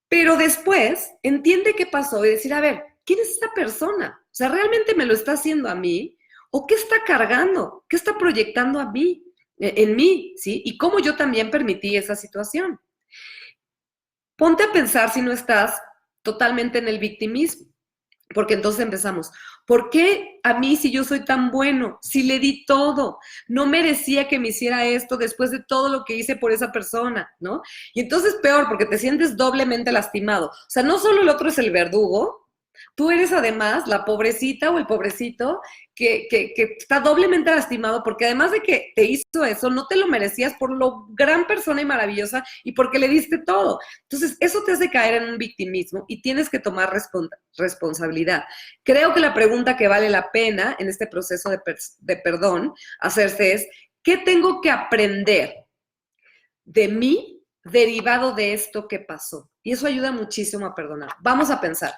Pero después entiende qué pasó y decir, a ver, ¿quién es esta persona? O sea, ¿realmente me lo está haciendo a mí? ¿O qué está cargando? ¿Qué está proyectando a mí? En mí, ¿sí? Y cómo yo también permití esa situación. Ponte a pensar si no estás totalmente en el victimismo. Porque entonces empezamos, ¿por qué a mí si yo soy tan bueno? Si le di todo, no merecía que me hiciera esto después de todo lo que hice por esa persona, ¿no? Y entonces peor, porque te sientes doblemente lastimado. O sea, no solo el otro es el verdugo, tú eres además la pobrecita o el pobrecito que está doblemente lastimado porque además de que te hizo eso, no te lo merecías por lo gran persona y maravillosa y porque le diste todo. Entonces, eso te hace caer en un victimismo y tienes que tomar responsabilidad. Creo que la pregunta que vale la pena en este proceso de perdón hacerse es, ¿qué tengo que aprender de mí derivado de esto que pasó? Y eso ayuda muchísimo a perdonar. Vamos a pensar.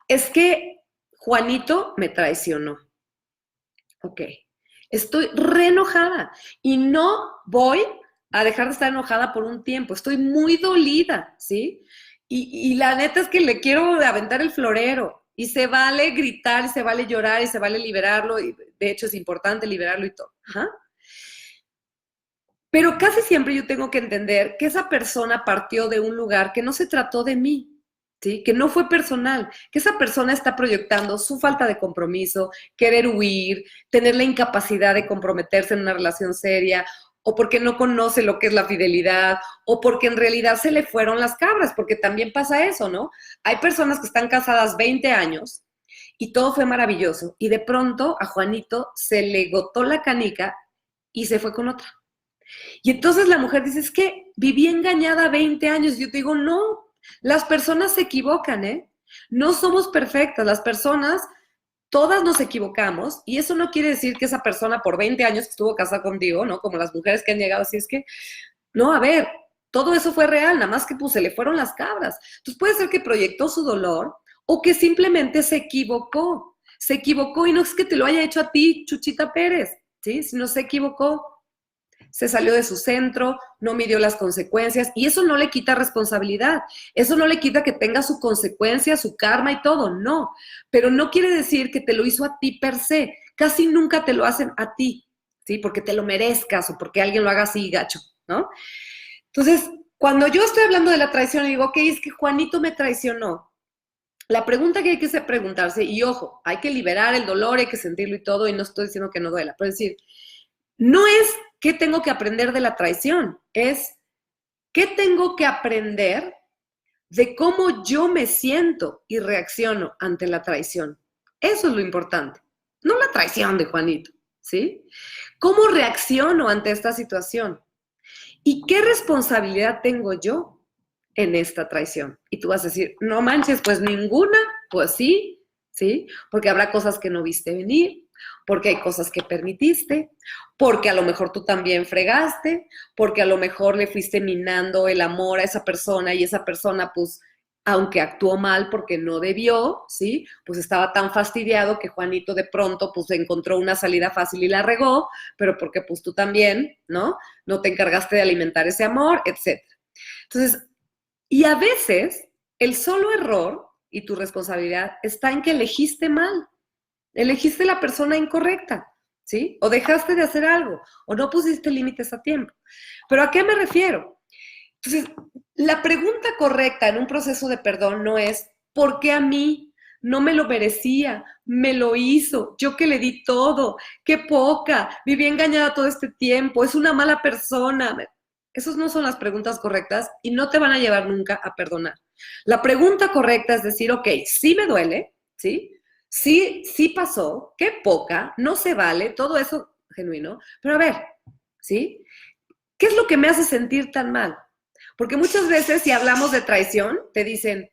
Es que Juanito me traicionó. Ok, estoy re enojada y no voy a dejar de estar enojada por un tiempo. Estoy muy dolida, ¿sí? Y la neta es que le quiero aventar el florero y se vale gritar y se vale llorar y se vale liberarlo. Y de hecho es importante liberarlo y todo. Ajá. Pero casi siempre yo tengo que entender que esa persona partió de un lugar que no se trató de mí. ¿Sí? Que no fue personal, que esa persona está proyectando su falta de compromiso, querer huir, tener la incapacidad de comprometerse en una relación seria, o porque no conoce lo que es la fidelidad, o porque en realidad se le fueron las cabras, porque también pasa eso, ¿no? Hay personas que están casadas 20 años y todo fue maravilloso, y de pronto a Juanito se le gotó la canica y se fue con otra. Y entonces la mujer dice, es que viví engañada 20 años. Y yo te digo, no, las personas se equivocan, ¿eh? No somos perfectas, las personas, todas nos equivocamos, y eso no quiere decir que esa persona por 20 años que estuvo casada contigo, ¿no? Como las mujeres que han llegado así, es que, no, a ver, todo eso fue real, nada más que pues se le fueron las cabras. Entonces puede ser que proyectó su dolor o que simplemente se equivocó y no es que te lo haya hecho a ti, Chuchita Pérez, ¿sí? Sino se equivocó. Se salió de su centro, no midió las consecuencias y eso no le quita responsabilidad, eso no le quita que tenga su consecuencia, su karma y todo, no, pero no quiere decir que te lo hizo a ti per se, casi nunca te lo hacen a ti, ¿sí? Porque te lo merezcas o porque alguien lo haga así gacho, ¿no? Entonces, cuando yo estoy hablando de la traición y digo, ok, es que Juanito me traicionó, la pregunta que hay que preguntarse, y ojo, hay que liberar el dolor, hay que sentirlo y todo, y no estoy diciendo que no duela, pero es decir, no es qué tengo que aprender de la traición, es qué tengo que aprender de cómo yo me siento y reacciono ante la traición. Eso es lo importante, no la traición de Juanito, ¿sí? ¿Cómo reacciono ante esta situación? ¿Y qué responsabilidad tengo yo en esta traición? Y tú vas a decir, no manches, pues ninguna, pues sí, ¿sí? Porque habrá cosas que no viste venir, porque hay cosas que permitiste, porque a lo mejor tú también fregaste, porque a lo mejor le fuiste minando el amor a esa persona y esa persona, pues, aunque actuó mal porque no debió, ¿sí? Pues estaba tan fastidiado que Juanito de pronto, pues, encontró una salida fácil y la regó, pero porque, pues, tú también, ¿no? No te encargaste de alimentar ese amor, etc. Entonces, y a veces, el solo error y tu responsabilidad está en que elegiste mal. Elegiste la persona incorrecta, ¿sí? O dejaste de hacer algo, o no pusiste límites a tiempo. ¿Pero a qué me refiero? Entonces, la pregunta correcta en un proceso de perdón no es, ¿por qué a mí? No me lo merecía, me lo hizo, yo que le di todo, qué poca, viví engañada todo este tiempo, es una mala persona. Esas no son las preguntas correctas y no te van a llevar nunca a perdonar. La pregunta correcta es decir, ok, sí me duele, ¿sí? Sí, sí pasó, qué poca, no se vale, todo eso genuino, pero a ver, ¿sí? ¿Qué es lo que me hace sentir tan mal? Porque muchas veces si hablamos de traición, te dicen,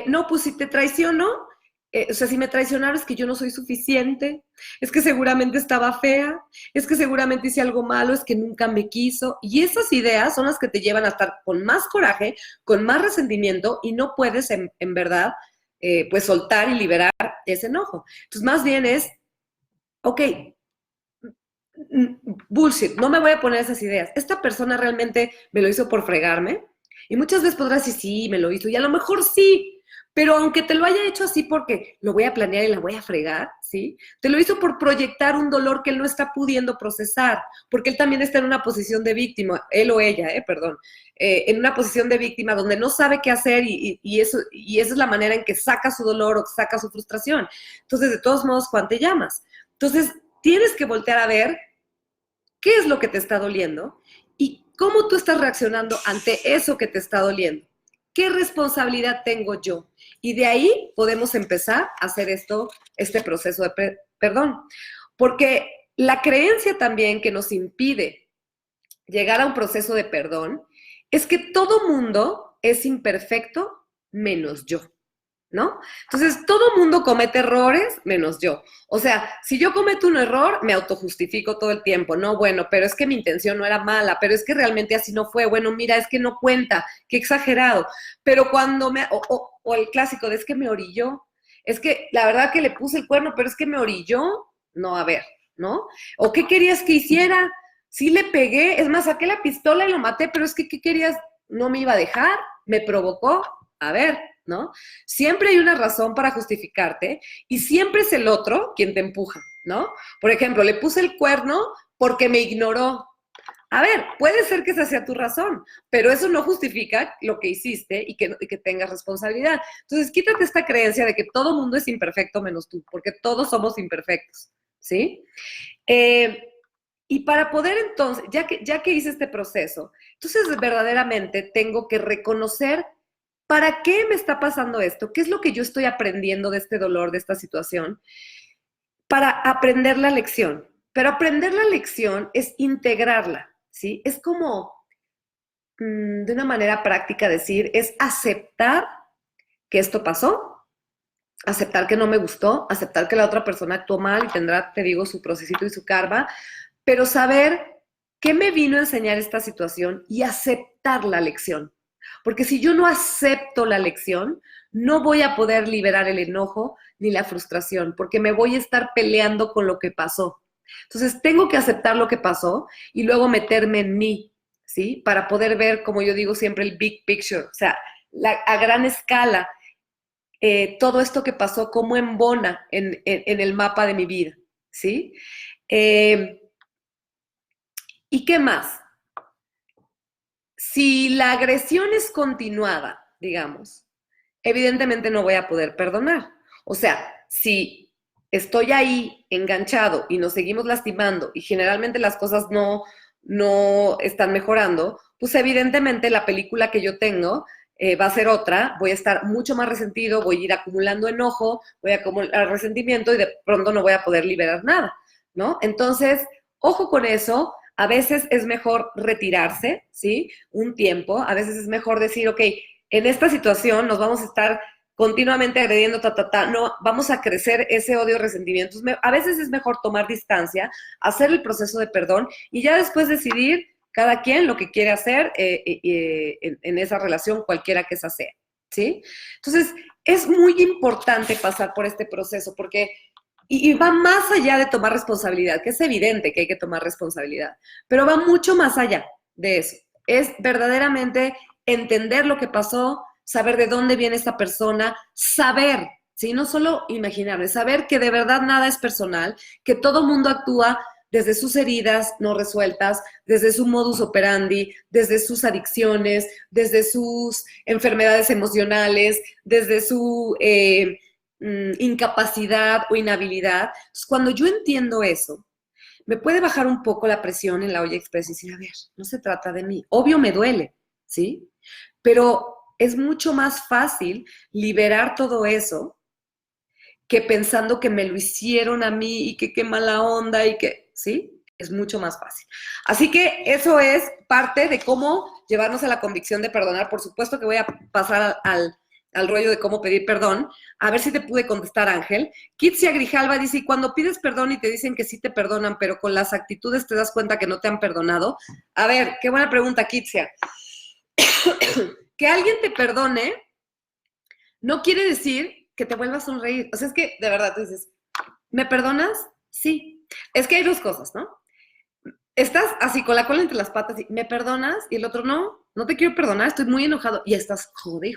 no, pues si te traiciono, o sea, si me traicionaron es que yo no soy suficiente, es que seguramente estaba fea, es que seguramente hice algo malo, es que nunca me quiso. Y esas ideas son las que te llevan a estar con más coraje, con más resentimiento y no puedes en verdad pues soltar y liberar ese enojo. Entonces más bien es, ok, bullshit, no me voy a poner esas ideas. Esta persona realmente me lo hizo por fregarme. Y muchas veces podrás decir, sí, me lo hizo. Y a lo mejor sí, pero aunque te lo haya hecho así porque lo voy a planear y la voy a fregar, ¿sí? Te lo hizo por proyectar un dolor que él no está pudiendo procesar, porque él también está en una posición de víctima, él o ella, perdón, en una posición de víctima donde no sabe qué hacer y esa es la manera en que saca su dolor o saca su frustración. Entonces, de todos modos, Juan, te llamas. Entonces, tienes que voltear a ver qué es lo que te está doliendo y cómo tú estás reaccionando ante eso que te está doliendo. ¿Qué responsabilidad tengo yo? Y de ahí podemos empezar a hacer este proceso de perdón. Porque la creencia también que nos impide llegar a un proceso de perdón es que todo mundo es imperfecto menos yo. ¿No? Entonces, todo mundo comete errores menos yo. O sea, si yo cometo un error, me autojustifico todo el tiempo. No, bueno, pero es que mi intención no era mala, pero es que realmente así no fue. Bueno, mira, es que no cuenta, qué exagerado. Pero cuando o el clásico de es que me orilló, es que la verdad que le puse el cuerno, pero es que me orilló. No, a ver, ¿no? ¿O qué querías que hiciera? Sí le pegué, es más, saqué la pistola y lo maté, pero es que, ¿qué querías? No me iba a dejar, me provocó. A ver, ¿no? Siempre hay una razón para justificarte y siempre es el otro quien te empuja, ¿no? Por ejemplo, le puse el cuerno porque me ignoró. A ver, puede ser que esa sea tu razón, pero eso no justifica lo que hiciste y que tengas responsabilidad. Entonces, quítate esta creencia de que todo mundo es imperfecto menos tú, porque todos somos imperfectos, ¿sí? Y para poder entonces, ya que hice este proceso, entonces verdaderamente tengo que reconocer ¿para qué me está pasando esto? ¿Qué es lo que yo estoy aprendiendo de este dolor, de esta situación? Para aprender la lección. Pero aprender la lección es integrarla, ¿sí? Es como, de una manera práctica decir, es aceptar que esto pasó, aceptar que no me gustó, aceptar que la otra persona actuó mal y tendrá, te digo, su procesito y su karma, pero saber qué me vino a enseñar esta situación y aceptar la lección. Porque si yo no acepto la lección, no voy a poder liberar el enojo ni la frustración, porque me voy a estar peleando con lo que pasó. Entonces, tengo que aceptar lo que pasó y luego meterme en mí, ¿sí? Para poder ver, como yo digo siempre, el big picture, o sea, a gran escala, todo esto que pasó, cómo embona en el mapa de mi vida, ¿sí? ¿Y qué más? Si la agresión es continuada, digamos, evidentemente no voy a poder perdonar. O sea, si estoy ahí enganchado y nos seguimos lastimando y generalmente las cosas no están mejorando, pues evidentemente la película que yo tengo va a ser otra, voy a estar mucho más resentido, voy a ir acumulando enojo, voy a acumular resentimiento y de pronto no voy a poder liberar nada, ¿no? Entonces, ojo con eso. A veces es mejor retirarse, ¿sí? Un tiempo. A veces es mejor decir, ok, en esta situación nos vamos a estar continuamente agrediendo, no, vamos a crecer ese odio, resentimientos. A veces es mejor tomar distancia, hacer el proceso de perdón y ya después decidir cada quien lo que quiere hacer en esa relación, cualquiera que esa sea, ¿sí? Entonces, es muy importante pasar por este proceso porque y va más allá de tomar responsabilidad, que es evidente que hay que tomar responsabilidad, pero va mucho más allá de eso. Es verdaderamente entender lo que pasó, saber de dónde viene esta persona, saber, ¿sí? No solo imaginarme, saber que de verdad nada es personal, que todo mundo actúa desde sus heridas no resueltas, desde su modus operandi, desde sus adicciones, desde sus enfermedades emocionales, desde su incapacidad o inhabilidad. Entonces, cuando yo entiendo eso, me puede bajar un poco la presión en la olla express y decir, a ver, no se trata de mí. Obvio me duele, ¿sí? Pero es mucho más fácil liberar todo eso que pensando que me lo hicieron a mí y que qué mala onda y que, ¿sí? Es mucho más fácil. Así que eso es parte de cómo llevarnos a la convicción de perdonar. Por supuesto que voy a pasar al rollo de cómo pedir perdón. A ver si te pude contestar, Ángel. Kitsia Grijalva dice, y cuando pides perdón y te dicen que sí te perdonan, pero con las actitudes te das cuenta que no te han perdonado. A ver, qué buena pregunta, Kitsia. Que alguien te perdone no quiere decir que te vuelva a sonreír. O sea, es que de verdad tú dices, ¿me perdonas? Sí. Es que hay dos cosas, ¿no? Estás así con la cola entre las patas y ¿me perdonas? Y el otro, no te quiero perdonar, estoy muy enojado. Y estás, joder,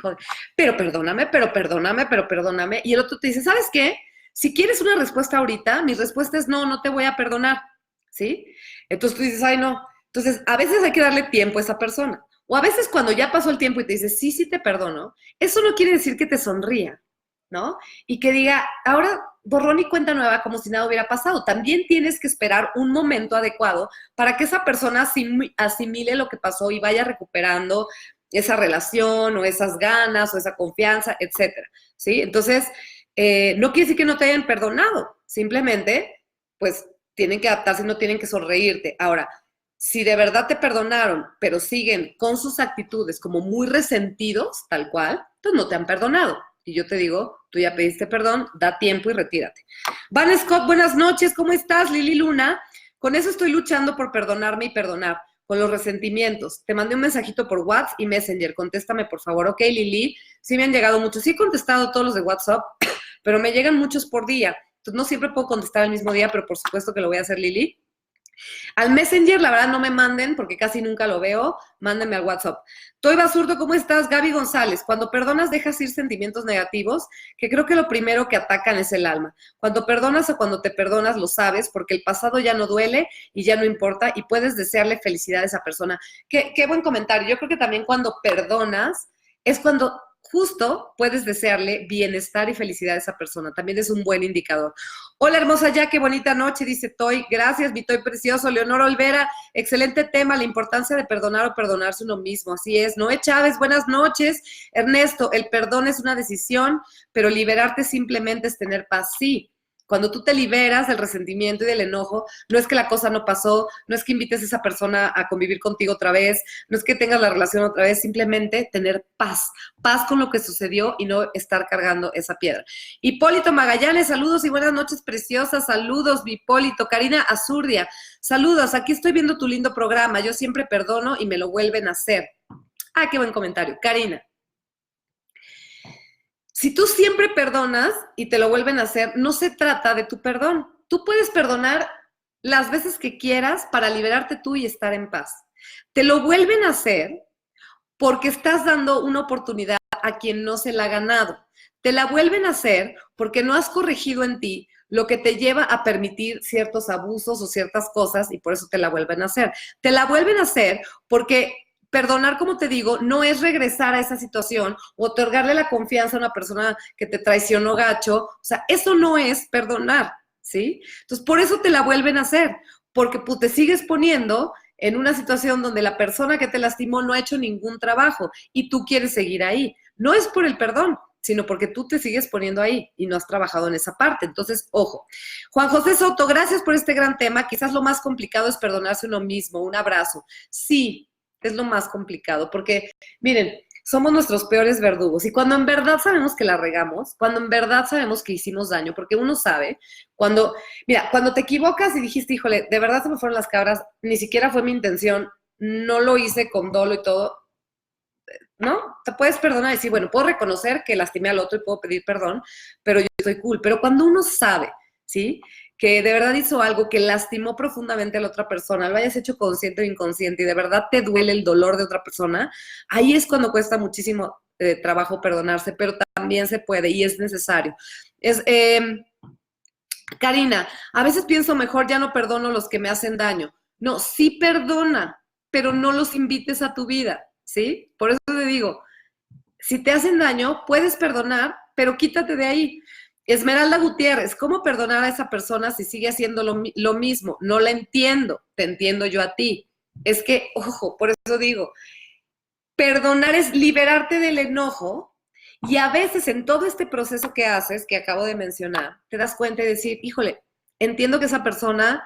pero perdóname, pero perdóname, pero perdóname. Y el otro te dice, ¿sabes qué? Si quieres una respuesta ahorita, mi respuesta es no te voy a perdonar, ¿sí? Entonces tú dices, ay, no. Entonces, a veces hay que darle tiempo a esa persona. O a veces cuando ya pasó el tiempo y te dice, sí te perdono, eso no quiere decir que te sonría, ¿no? Y que diga, ahora borrón y cuenta nueva como si nada hubiera pasado. También tienes que esperar un momento adecuado para que esa persona asimile lo que pasó y vaya recuperando esa relación o esas ganas o esa confianza, etcétera, ¿sí? Entonces, no quiere decir que no te hayan perdonado, simplemente, pues, tienen que adaptarse, no tienen que sonreírte. Ahora, si de verdad te perdonaron, pero siguen con sus actitudes como muy resentidos, tal cual, pues no te han perdonado. Y yo te digo, tú ya pediste perdón, da tiempo y retírate. Van Scott, buenas noches, ¿cómo estás? Lili Luna, con eso estoy luchando por perdonarme y perdonar, con los resentimientos. Te mandé un mensajito por WhatsApp y Messenger, contéstame por favor. Ok, Lili, sí me han llegado muchos, sí he contestado todos los de WhatsApp, pero me llegan muchos por día. Entonces no siempre puedo contestar el mismo día, pero por supuesto que lo voy a hacer, Lili. Al Messenger, la verdad, no me manden porque casi nunca lo veo. Mándenme al WhatsApp. Toy Basurdo, ¿cómo estás? Gaby González, cuando perdonas dejas ir sentimientos negativos, que creo que lo primero que atacan es el alma. Cuando perdonas o cuando te perdonas lo sabes porque el pasado ya no duele y ya no importa y puedes desearle felicidad a esa persona. Qué buen comentario. Yo creo que también cuando perdonas es cuando justo puedes desearle bienestar y felicidad a esa persona. También es un buen indicador. Hola, hermosa ya, qué bonita noche, dice Toy. Gracias, mi Toy precioso. Leonor Olvera, excelente tema, la importancia de perdonar o perdonarse uno mismo. Así es. Noé Chávez, buenas noches. Ernesto, el perdón es una decisión, pero liberarte simplemente es tener paz. Sí. Cuando tú te liberas del resentimiento y del enojo, no es que la cosa no pasó, no es que invites a esa persona a convivir contigo otra vez, no es que tengas la relación otra vez, simplemente tener paz, paz con lo que sucedió y no estar cargando esa piedra. Hipólito Magallanes, saludos y buenas noches preciosas, saludos, Hipólito. Karina Azurdia, saludos, aquí estoy viendo tu lindo programa, yo siempre perdono y me lo vuelven a hacer. Ah, qué buen comentario. Karina. Si tú siempre perdonas y te lo vuelven a hacer, no se trata de tu perdón. Tú puedes perdonar las veces que quieras para liberarte tú y estar en paz. Te lo vuelven a hacer porque estás dando una oportunidad a quien no se la ha ganado. Te la vuelven a hacer porque no has corregido en ti lo que te lleva a permitir ciertos abusos o ciertas cosas y por eso te la vuelven a hacer. Te la vuelven a hacer porque perdonar, como te digo, no es regresar a esa situación o otorgarle la confianza a una persona que te traicionó gacho. O sea, eso no es perdonar, ¿sí? Entonces, por eso te la vuelven a hacer, porque pues, te sigues poniendo en una situación donde la persona que te lastimó no ha hecho ningún trabajo y tú quieres seguir ahí. No es por el perdón, sino porque tú te sigues poniendo ahí y no has trabajado en esa parte. Entonces, ojo. Juan José Soto, gracias por este gran tema. Quizás lo más complicado es perdonarse uno mismo. Un abrazo. Sí, es lo más complicado, porque, miren, somos nuestros peores verdugos. Y cuando en verdad sabemos que la regamos, cuando en verdad sabemos que hicimos daño, porque uno sabe, cuando te equivocas y dijiste, híjole, de verdad se me fueron las cabras, ni siquiera fue mi intención, no lo hice con dolo y todo, ¿no? Te puedes perdonar y decir, bueno, puedo reconocer que lastimé al otro y puedo pedir perdón, pero yo soy cool. Pero cuando uno sabe, ¿sí?, que de verdad hizo algo que lastimó profundamente a la otra persona, lo hayas hecho consciente o inconsciente y de verdad te duele el dolor de otra persona, ahí es cuando cuesta muchísimo trabajo perdonarse, pero también se puede y es necesario. Karina, a veces pienso mejor ya no perdono los que me hacen daño. No, sí perdona, pero no los invites a tu vida, ¿sí? Por eso te digo, si te hacen daño, puedes perdonar, pero quítate de ahí. Esmeralda Gutiérrez, ¿cómo perdonar a esa persona si sigue haciendo lo mismo? No la entiendo, te entiendo yo a ti. Es que, ojo, por eso digo, perdonar es liberarte del enojo y a veces en todo este proceso que haces, que acabo de mencionar, te das cuenta y decir, híjole, entiendo que esa persona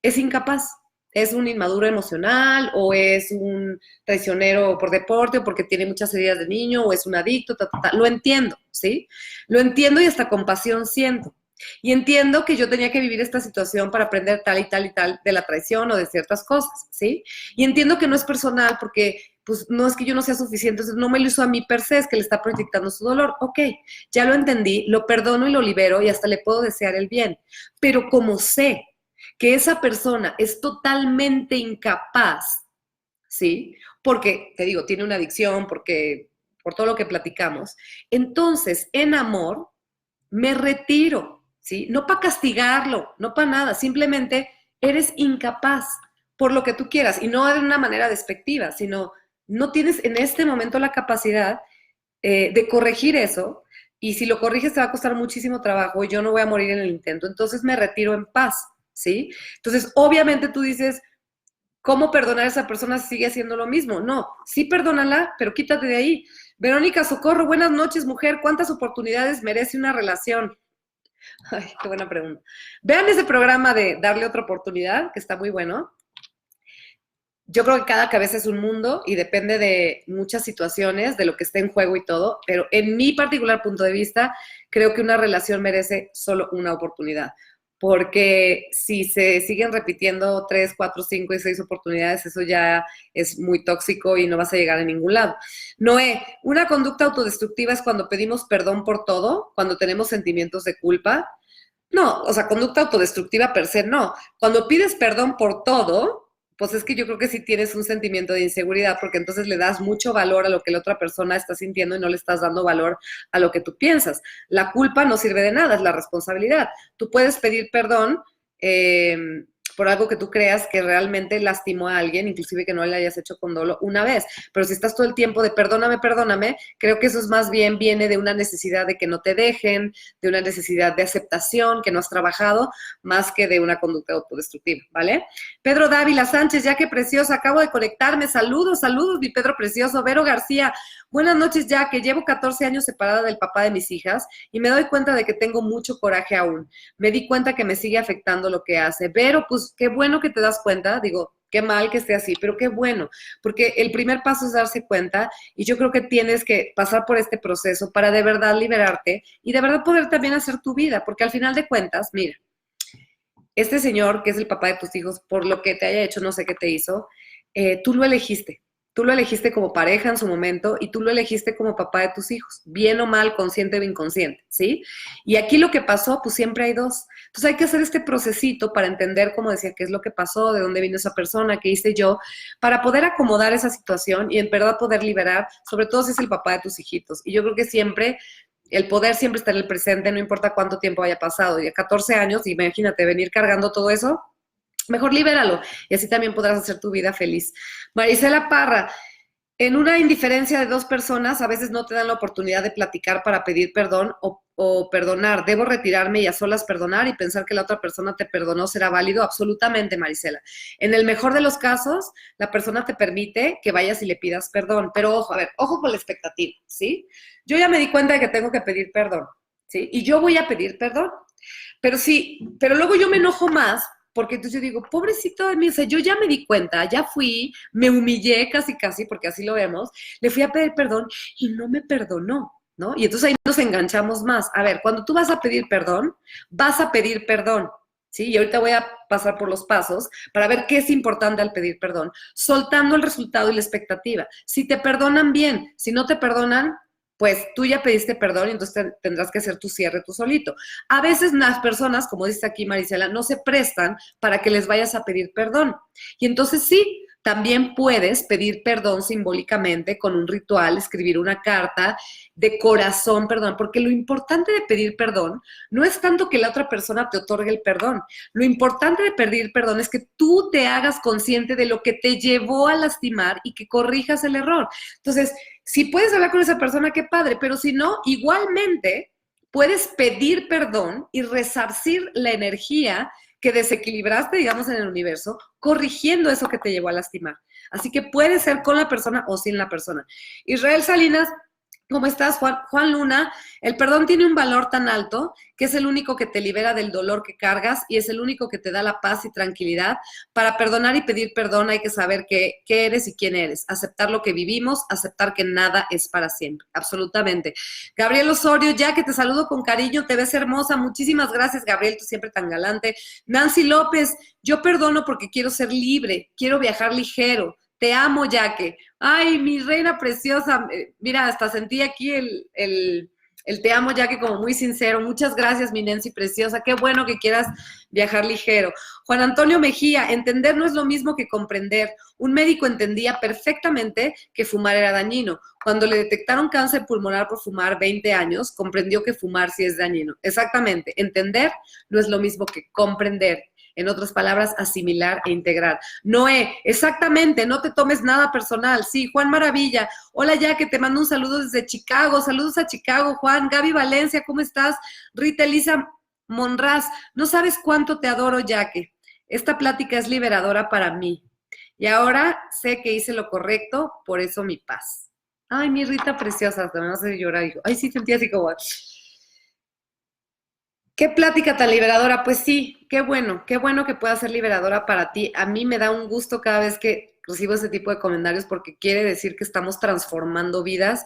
es incapaz, es un inmaduro emocional o es un traicionero por deporte o porque tiene muchas heridas de niño o es un adicto, lo entiendo, ¿sí? Lo entiendo y hasta compasión siento. Y entiendo que yo tenía que vivir esta situación para aprender tal y tal y tal de la traición o de ciertas cosas, ¿sí? Y entiendo que no es personal porque pues no es que yo no sea suficiente, entonces no me lo hizo a mí per se, es que le está proyectando su dolor. Ok, ya lo entendí, lo perdono y lo libero y hasta le puedo desear el bien. Pero como sé que esa persona es totalmente incapaz, ¿sí? Porque, te digo, tiene una adicción, porque por todo lo que platicamos, entonces en amor me retiro, ¿sí? No para castigarlo, no para nada, simplemente eres incapaz por lo que tú quieras y no de una manera despectiva, sino no tienes en este momento la capacidad de corregir eso y si lo corriges te va a costar muchísimo trabajo y yo no voy a morir en el intento, entonces me retiro en paz, ¿sí? Entonces, obviamente tú dices, ¿cómo perdonar a esa persona si sigue haciendo lo mismo? No, sí perdónala, pero quítate de ahí. Verónica Socorro, buenas noches, mujer. ¿Cuántas oportunidades merece una relación? Ay, qué buena pregunta. Vean ese programa de Darle otra oportunidad, que está muy bueno. Yo creo que cada cabeza es un mundo y depende de muchas situaciones, de lo que esté en juego y todo, pero en mi particular punto de vista, creo que una relación merece solo una oportunidad, porque si se siguen repitiendo 3, 4, 5 y 6 oportunidades, eso ya es muy tóxico y no vas a llegar a ningún lado. Noé, una conducta autodestructiva es cuando pedimos perdón por todo, cuando tenemos sentimientos de culpa. No, o sea, conducta autodestructiva per se no. Cuando pides perdón por todo, pues es que yo creo que sí tienes un sentimiento de inseguridad, porque entonces le das mucho valor a lo que la otra persona está sintiendo y no le estás dando valor a lo que tú piensas. La culpa no sirve de nada, es la responsabilidad. Tú puedes pedir perdón por algo que tú creas que realmente lastimó a alguien, inclusive que no le hayas hecho con dolo una vez. Pero si estás todo el tiempo de perdóname, perdóname, creo que eso es más bien viene de una necesidad de que no te dejen, de una necesidad de aceptación que no has trabajado, más que de una conducta autodestructiva, ¿vale? Pedro Dávila Sánchez, ya que preciosa, acabo de conectarme. Saludos, saludos, mi Pedro precioso. Vero García, buenas noches, ya que llevo 14 años separada del papá de mis hijas y me doy cuenta de que tengo mucho coraje aún. Me di cuenta que me sigue afectando lo que hace. Vero, pues qué bueno que te das cuenta, digo, qué mal que esté así, pero qué bueno, porque el primer paso es darse cuenta y yo creo que tienes que pasar por este proceso para de verdad liberarte y de verdad poder también hacer tu vida, porque al final de cuentas, mira, este señor que es el papá de tus hijos, por lo que te haya hecho, no sé qué te hizo, tú lo elegiste. Tú lo elegiste como pareja en su momento y tú lo elegiste como papá de tus hijos, bien o mal, consciente o inconsciente, ¿sí? Y aquí lo que pasó, pues siempre hay dos. Entonces hay que hacer este procesito para entender, como decía, qué es lo que pasó, de dónde vino esa persona, qué hice yo, para poder acomodar esa situación y en verdad poder liberar, sobre todo si es el papá de tus hijitos. Y yo creo que siempre el poder siempre está en el presente, no importa cuánto tiempo haya pasado. Y a 14 años, imagínate, venir cargando todo eso, mejor libéralo y así también podrás hacer tu vida feliz. Marisela Parra, en una indiferencia de dos personas, a veces no te dan la oportunidad de platicar para pedir perdón o perdonar. ¿Debo retirarme y a solas perdonar y pensar que la otra persona te perdonó será válido? Absolutamente, Marisela. En el mejor de los casos, la persona te permite que vayas y le pidas perdón. Pero ojo, a ver, ojo con la expectativa, ¿sí? Yo ya me di cuenta de que tengo que pedir perdón, ¿sí? Y yo voy a pedir perdón. Pero sí, pero luego yo me enojo más porque entonces yo digo, pobrecito de mí, o sea, yo ya me di cuenta, ya fui, me humillé casi, casi, porque así lo vemos, le fui a pedir perdón y no me perdonó, ¿no? Y entonces ahí nos enganchamos más. A ver, cuando tú vas a pedir perdón, vas a pedir perdón, ¿sí? Y ahorita voy a pasar por los pasos para ver qué es importante al pedir perdón, soltando el resultado y la expectativa. Si te perdonan bien, si no te perdonan, pues tú ya pediste perdón y entonces tendrás que hacer tu cierre tú solito. A veces las personas, como dice aquí Marisela, no se prestan para que les vayas a pedir perdón. Y entonces sí, también puedes pedir perdón simbólicamente con un ritual, escribir una carta de corazón, perdón, porque lo importante de pedir perdón no es tanto que la otra persona te otorgue el perdón. Lo importante de pedir perdón es que tú te hagas consciente de lo que te llevó a lastimar y que corrijas el error. Entonces, si puedes hablar con esa persona, qué padre, pero si no, igualmente puedes pedir perdón y resarcir la energía que desequilibraste, digamos, en el universo, corrigiendo eso que te llevó a lastimar. Así que puede ser con la persona o sin la persona. Israel Salinas, ¿cómo estás, Juan? Juan Luna, el perdón tiene un valor tan alto que es el único que te libera del dolor que cargas y es el único que te da la paz y tranquilidad. Para perdonar y pedir perdón hay que saber qué eres y quién eres, aceptar lo que vivimos, aceptar que nada es para siempre, absolutamente. Gabriel Osorio, ya que te saludo con cariño, te ves hermosa, muchísimas gracias, Gabriel, tú siempre tan galante. Nancy López, yo perdono porque quiero ser libre, quiero viajar ligero. Te amo, Yaque. Ay, mi reina preciosa. Mira, hasta sentí aquí el te amo, Yaque, como muy sincero. Muchas gracias, mi Nancy preciosa. Qué bueno que quieras viajar ligero. Juan Antonio Mejía, entender no es lo mismo que comprender. Un médico entendía perfectamente que fumar era dañino. Cuando le detectaron cáncer pulmonar por fumar 20 años, comprendió que fumar sí es dañino. Exactamente. Entender no es lo mismo que comprender. En otras palabras, asimilar e integrar. Noé, exactamente, no te tomes nada personal. Sí, Juan Maravilla. Hola, ya que te mando un saludo desde Chicago. Saludos a Chicago, Juan. Gaby Valencia, ¿cómo estás? Rita Elisa Monraz, no sabes cuánto te adoro, Yaque. Esta plática es liberadora para mí. Y ahora sé que hice lo correcto, por eso mi paz. Ay, mi Rita preciosa, te me vas a hacer llorar. Ay, sí, sentí así como... Qué plática tan liberadora. Pues sí, qué bueno que pueda ser liberadora para ti. A mí me da un gusto cada vez que recibo ese tipo de comentarios porque quiere decir que estamos transformando vidas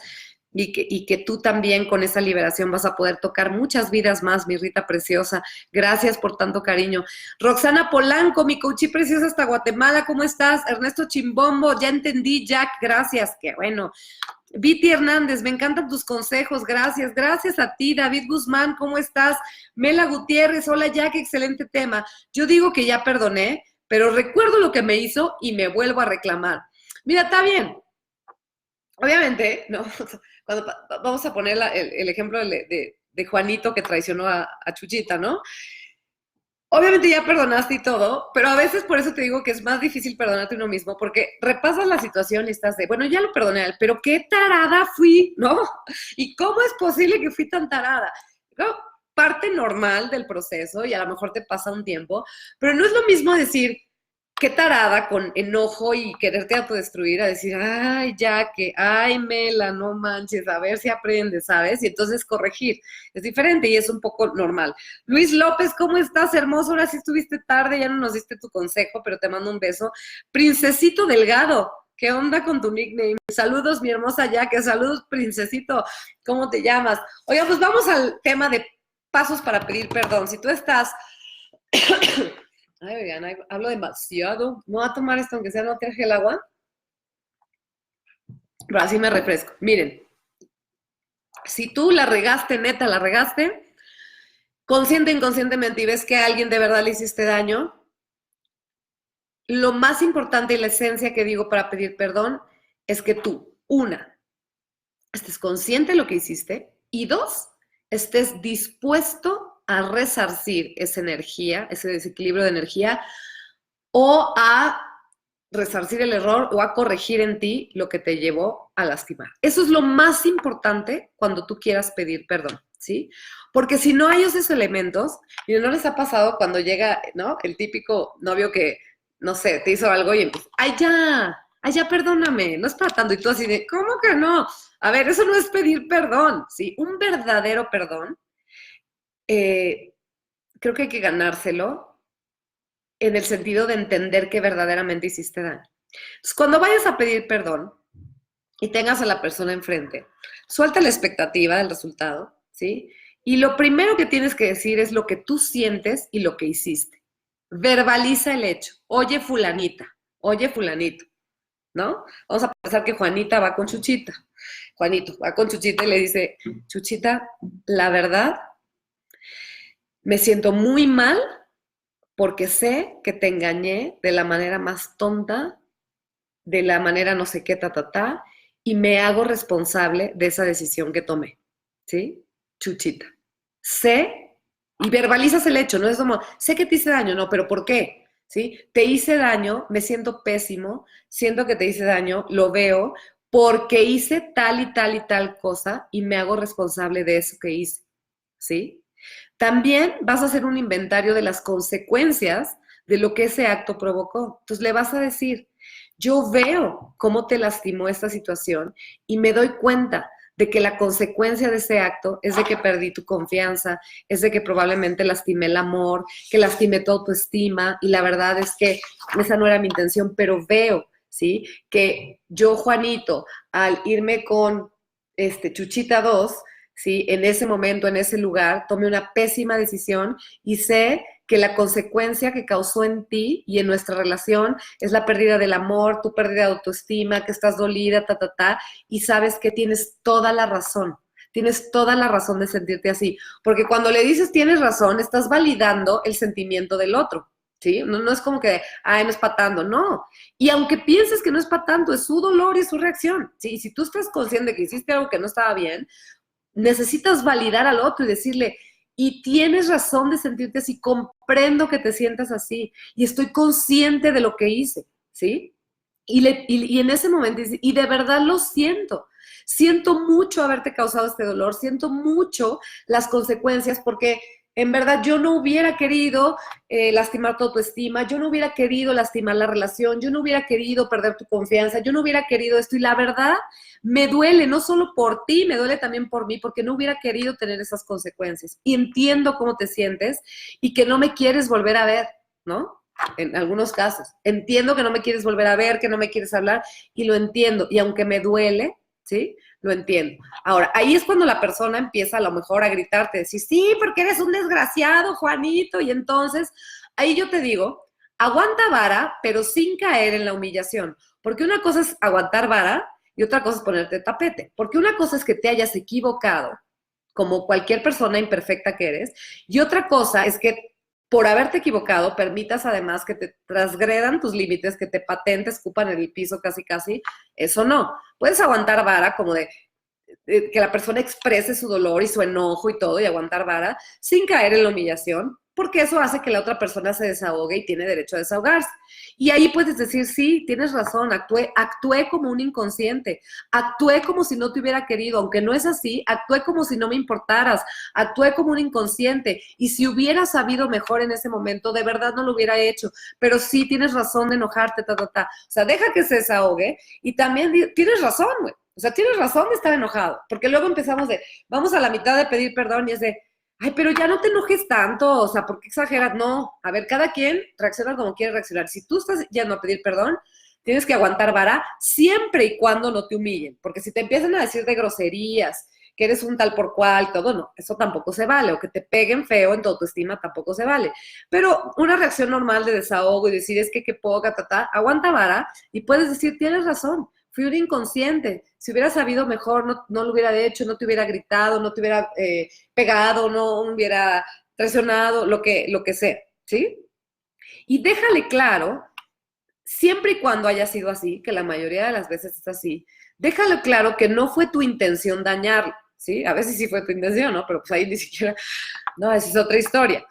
y que tú también con esa liberación vas a poder tocar muchas vidas más, mi Rita preciosa. Gracias por tanto cariño. Roxana Polanco, mi coachí preciosa hasta Guatemala, ¿cómo estás? Ernesto Chimbombo, ya entendí, Jack, gracias, qué bueno. Viti Hernández, me encantan tus consejos, gracias. Gracias a ti, David Guzmán, ¿cómo estás? Mela Gutiérrez, hola Jack, excelente tema. Yo digo que ya perdoné, pero recuerdo lo que me hizo y me vuelvo a reclamar. Mira, está bien. Obviamente, ¿no? Cuando vamos a poner el ejemplo de Juanito que traicionó a Chuchita, ¿no? Obviamente ya perdonaste y todo, pero a veces por eso te digo que es más difícil perdonarte uno mismo, porque repasas la situación y estás de, bueno, ya lo perdoné, pero qué tarada fui, ¿no? ¿Y cómo es posible que fui tan tarada? ¿No? Parte normal del proceso y a lo mejor te pasa un tiempo, pero no es lo mismo decir, qué tarada con enojo y quererte autodestruir a decir, ay, ya que, ay, Mela, no manches, a ver si aprendes, ¿sabes? Y entonces corregir. Es diferente y es un poco normal. Luis López, ¿cómo estás, hermoso? Ahora sí estuviste tarde, ya no nos diste tu consejo, pero te mando un beso. Princesito Delgado, ¿qué onda con tu nickname? Saludos, mi hermosa Yaque, saludos, Princesito, ¿cómo te llamas? Oiga, pues vamos al tema de pasos para pedir perdón. Si tú estás... Ay, oigan, hablo demasiado. No va a tomar esto, aunque sea no traje el agua. Pero así me refresco. Miren, si tú la regaste, neta, la regaste, consciente e inconscientemente, y ves que a alguien de verdad le hiciste daño, lo más importante y la esencia que digo para pedir perdón es que tú, una, estés consciente de lo que hiciste, y dos, estés dispuesto a resarcir esa energía, ese desequilibrio de energía, o a resarcir el error o a corregir en ti lo que te llevó a lastimar. Eso es lo más importante cuando tú quieras pedir perdón, ¿sí? Porque si no hay esos elementos, y no les ha pasado cuando llega, ¿no? El típico novio que, no sé, te hizo algo y empieza, ay, ya, perdóname, no es para tanto. Y tú así de, ¿cómo que no? A ver, eso no es pedir perdón, ¿sí? Un verdadero perdón, creo que hay que ganárselo en el sentido de entender que verdaderamente hiciste daño. Entonces, cuando vayas a pedir perdón y tengas a la persona enfrente, suelta la expectativa del resultado, ¿sí? Y lo primero que tienes que decir es lo que tú sientes y lo que hiciste. Verbaliza el hecho. Oye, fulanita, oye, fulanito, ¿no? Vamos a pensar que Juanita va con Chuchita. Juanito va con Chuchita y le dice, Chuchita, la verdad, me siento muy mal porque sé que te engañé de la manera más tonta, de la manera no sé qué, y me hago responsable de esa decisión que tomé, ¿sí? Chuchita. Sé, y verbalizas el hecho, no es como, sé que te hice daño, no, pero ¿por qué? ¿Sí? Te hice daño, me siento pésimo, siento que te hice daño, lo veo, porque hice tal y tal y tal cosa y me hago responsable de eso que hice. ¿sí? También vas a hacer un inventario de las consecuencias de lo que ese acto provocó. Entonces le vas a decir, yo veo cómo te lastimó esta situación y me doy cuenta de que la consecuencia de ese acto es de que perdí tu confianza, es de que probablemente lastimé el amor, que lastimé tu autoestima, y la verdad es que esa no era mi intención, pero veo, ¿sí? Que yo, Juanito, al irme con Chuchita 2, ¿sí? En ese momento, en ese lugar, tomé una pésima decisión y sé que la consecuencia que causó en ti y en nuestra relación es la pérdida del amor, tu pérdida de autoestima, que estás dolida, y sabes que tienes toda la razón de sentirte así, porque cuando le dices tienes razón, estás validando el sentimiento del otro, ¿sí? No es como que, ay, no es para tanto, no. Y aunque pienses que no es para tanto, es su dolor y su reacción, ¿sí? Y si tú estás consciente de que hiciste algo que no estaba bien, necesitas validar al otro y decirle, y tienes razón de sentirte así, comprendo que te sientas así, y estoy consciente de lo que hice, ¿sí? Y en ese momento dice, y de verdad lo siento mucho haberte causado este dolor, siento mucho las consecuencias, porque en verdad yo no hubiera querido lastimar tu autoestima, yo no hubiera querido lastimar la relación, yo no hubiera querido perder tu confianza, yo no hubiera querido esto, y la verdad me duele no solo por ti, me duele también por mí, porque no hubiera querido tener esas consecuencias. Y entiendo cómo te sientes y que no me quieres volver a ver, ¿no? En algunos casos. Entiendo que no me quieres volver a ver, que no me quieres hablar, y lo entiendo. Y aunque me duele, ¿sí? Lo entiendo. Ahora, ahí es cuando la persona empieza a lo mejor a gritarte, decir, sí, porque eres un desgraciado, Juanito. Y entonces, ahí yo te digo, aguanta vara, pero sin caer en la humillación. Porque una cosa es aguantar vara y otra cosa es ponerte tapete. Porque una cosa es que te hayas equivocado, como cualquier persona imperfecta que eres, y otra cosa es que por haberte equivocado permitas además que te transgredan tus límites, que te patentes, escupan en el piso casi casi. Eso no. Puedes aguantar vara como de que la persona exprese su dolor y su enojo y todo, y aguantar vara sin caer en la humillación, porque eso hace que la otra persona se desahogue y tiene derecho a desahogarse. Y ahí puedes decir, sí, tienes razón, actué como un inconsciente, actué como si no te hubiera querido, aunque no es así, actué como si no me importaras, actué como un inconsciente, y si hubiera sabido mejor en ese momento, de verdad no lo hubiera hecho, pero sí tienes razón de enojarte, O sea, deja que se desahogue, y también tienes razón, güey. O sea, tienes razón de estar enojado, porque luego empezamos vamos a la mitad de pedir perdón y es de, ay, pero ya no te enojes tanto, o sea, ¿por qué exageras? No, a ver, cada quien reacciona como quiere reaccionar. Si tú estás yendo a pedir perdón, tienes que aguantar vara siempre y cuando no te humillen, porque si te empiezan a decir de groserías, que eres un tal por cual, todo, no, eso tampoco se vale, o que te peguen feo en tu autoestima tampoco se vale. Pero una reacción normal de desahogo y decir, es que qué poca, aguanta vara y puedes decir, tienes razón, fui un inconsciente. Si hubiera sabido mejor, no lo hubiera hecho, no te hubiera gritado, no te hubiera pegado, no hubiera traicionado, lo que sea, ¿sí? Y déjale claro, siempre y cuando haya sido así, que la mayoría de las veces es así, déjale claro que no fue tu intención dañarlo, ¿sí? A veces sí fue tu intención, ¿no? Pero pues ahí ni siquiera, no, esa es otra historia.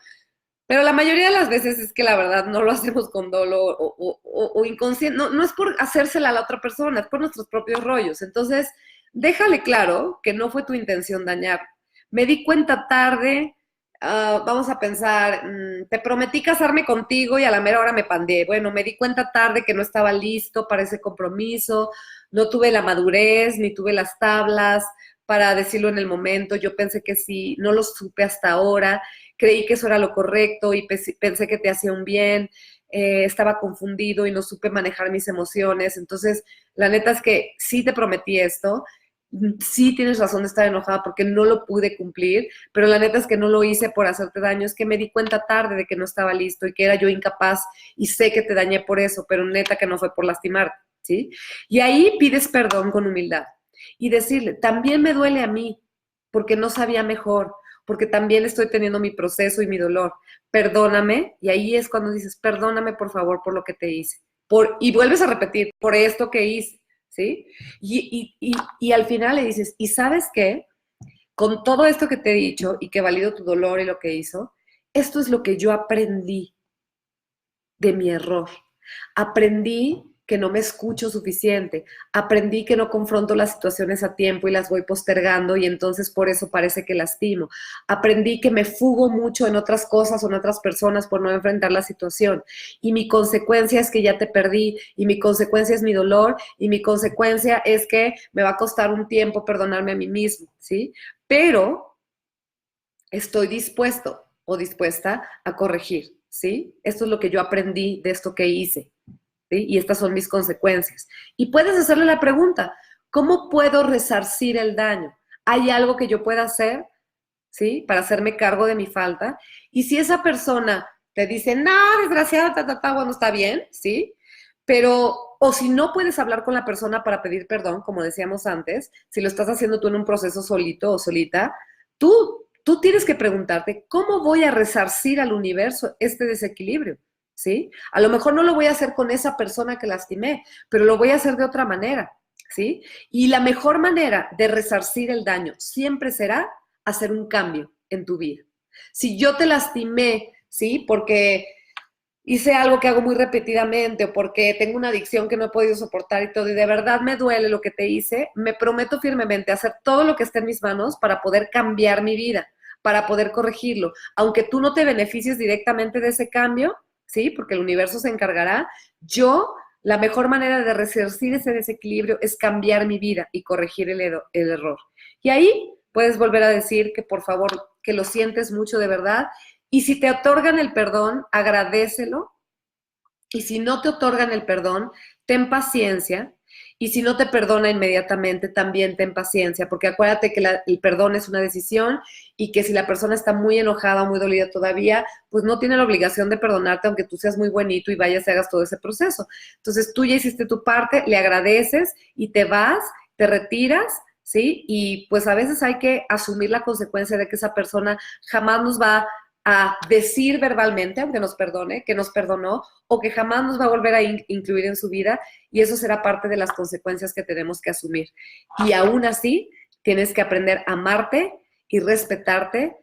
Pero la mayoría de las veces es que la verdad no lo hacemos con dolor o inconsciente. No es por hacérsela a la otra persona, es por nuestros propios rollos. Entonces, déjale claro que no fue tu intención dañar. Me di cuenta tarde, vamos a pensar, te prometí casarme contigo y a la mera hora me pandeé. Bueno, me di cuenta tarde que no estaba listo para ese compromiso, no tuve la madurez, ni tuve las tablas para decirlo en el momento. Yo pensé que sí, no lo supe hasta ahora, creí que eso era lo correcto y pensé que te hacía un bien, estaba confundido y no supe manejar mis emociones. Entonces, la neta es que sí te prometí esto, sí tienes razón de estar enojada porque no lo pude cumplir, pero la neta es que no lo hice por hacerte daño, es que me di cuenta tarde de que no estaba listo y que era yo incapaz y sé que te dañé por eso, pero neta que no fue por lastimarte, ¿sí? Y ahí pides perdón con humildad y decirle, también me duele a mí porque no sabía mejor, porque también estoy teniendo mi proceso y mi dolor. Perdóname, y ahí es cuando dices, perdóname por favor por lo que te hice. Y vuelves a repetir, por esto que hice, ¿sí? Y al final le dices, ¿y sabes qué? Con todo esto que te he dicho y que valido tu dolor y lo que hizo, esto es lo que yo aprendí de mi error. Aprendí que no me escucho suficiente, aprendí que no confronto las situaciones a tiempo y las voy postergando y entonces por eso parece que lastimo, aprendí que me fugo mucho en otras cosas o en otras personas por no enfrentar la situación y mi consecuencia es que ya te perdí y mi consecuencia es mi dolor y mi consecuencia es que me va a costar un tiempo perdonarme a mí mismo, ¿sí? Pero estoy dispuesto o dispuesta a corregir, ¿sí? Esto es lo que yo aprendí de esto que hice. ¿Sí? Y estas son mis consecuencias. Y puedes hacerle la pregunta, ¿cómo puedo resarcir el daño? ¿Hay algo que yo pueda hacer, ¿sí? Para hacerme cargo de mi falta? Y si esa persona te dice, no, desgraciada, bueno, está bien, ¿sí? Pero, o si no puedes hablar con la persona para pedir perdón, como decíamos antes, si lo estás haciendo tú en un proceso solito o solita, tú tienes que preguntarte, ¿cómo voy a resarcir al universo este desequilibrio? ¿Sí? A lo mejor no lo voy a hacer con esa persona que lastimé, pero lo voy a hacer de otra manera, ¿sí? Y la mejor manera de resarcir el daño siempre será hacer un cambio en tu vida. Si yo te lastimé, ¿sí? Porque hice algo que hago muy repetidamente o porque tengo una adicción que no he podido soportar y todo, y de verdad me duele lo que te hice, me prometo firmemente hacer todo lo que esté en mis manos para poder cambiar mi vida, para poder corregirlo. Aunque tú no te beneficies directamente de ese cambio, ¿sí? Porque el universo se encargará. La mejor manera de resarcir ese desequilibrio es cambiar mi vida y corregir el error. Y ahí puedes volver a decir que por favor, que lo sientes mucho de verdad. Y si te otorgan el perdón, agradécelo. Y si no te otorgan el perdón, ten paciencia. Y si no te perdona inmediatamente, también ten paciencia, porque acuérdate que el perdón es una decisión y que si la persona está muy enojada o muy dolida todavía, pues no tiene la obligación de perdonarte, aunque tú seas muy bonito y vayas y hagas todo ese proceso. Entonces tú ya hiciste tu parte, le agradeces y te vas, te retiras, ¿sí? Y pues a veces hay que asumir la consecuencia de que esa persona jamás nos va a decir verbalmente, aunque nos perdone, que nos perdonó o que jamás nos va a volver a incluir en su vida y eso será parte de las consecuencias que tenemos que asumir. Y aún así, tienes que aprender a amarte y respetarte,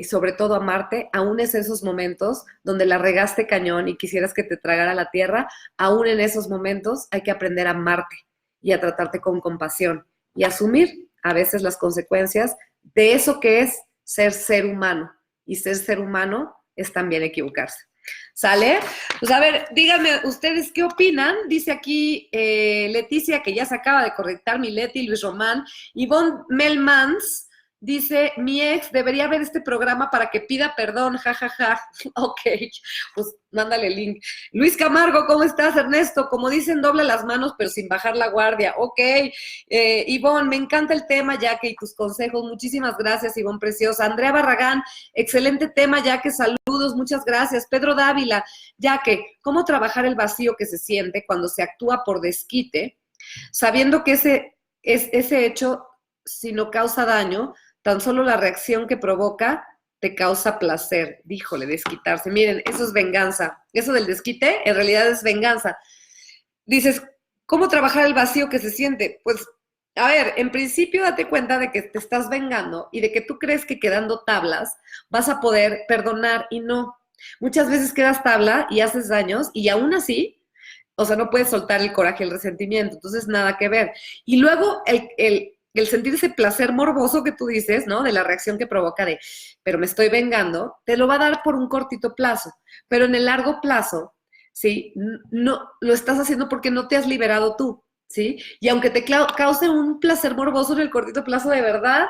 sobre todo amarte, aún en esos momentos donde la regaste cañón y quisieras que te tragara la tierra, aún en esos momentos hay que aprender a amarte y a tratarte con compasión y asumir a veces las consecuencias de eso que es ser humano. Y ser humano es también equivocarse. ¿Sale? Pues a ver, díganme ustedes qué opinan. Dice aquí Leticia, que ya se acaba de correctar, mi Leti, Luis Román. Ivonne Melmans dice, mi ex debería ver este programa para que pida perdón, jajaja. Ok, pues mándale el link. Luis Camargo, ¿cómo estás, Ernesto? Como dicen, doble las manos, pero sin bajar la guardia. Ok, Ivonne, me encanta el tema, Yaque, y tus consejos. Muchísimas gracias, Ivonne Preciosa. Andrea Barragán, excelente tema, Yaque, saludos, muchas gracias. Pedro Dávila, Yaque, ¿cómo trabajar el vacío que se siente cuando se actúa por desquite, sabiendo que ese hecho, si no causa daño, tan solo la reacción que provoca te causa placer? Díjole, desquitarse. Miren, eso es venganza. Eso del desquite, en realidad es venganza. Dices, ¿cómo trabajar el vacío que se siente? Pues, a ver, en principio date cuenta de que te estás vengando y de que tú crees que quedando tablas vas a poder perdonar y no. Muchas veces quedas tabla y haces daños y aún así, o sea, no puedes soltar el coraje, el resentimiento. Entonces, nada que ver. Y luego el sentir ese placer morboso que tú dices, ¿no? De la reacción que provoca de, pero me estoy vengando, te lo va a dar por un cortito plazo. Pero en el largo plazo, ¿sí? No, lo estás haciendo porque no te has liberado tú, ¿sí? Y aunque te cause un placer morboso en el cortito plazo, de verdad,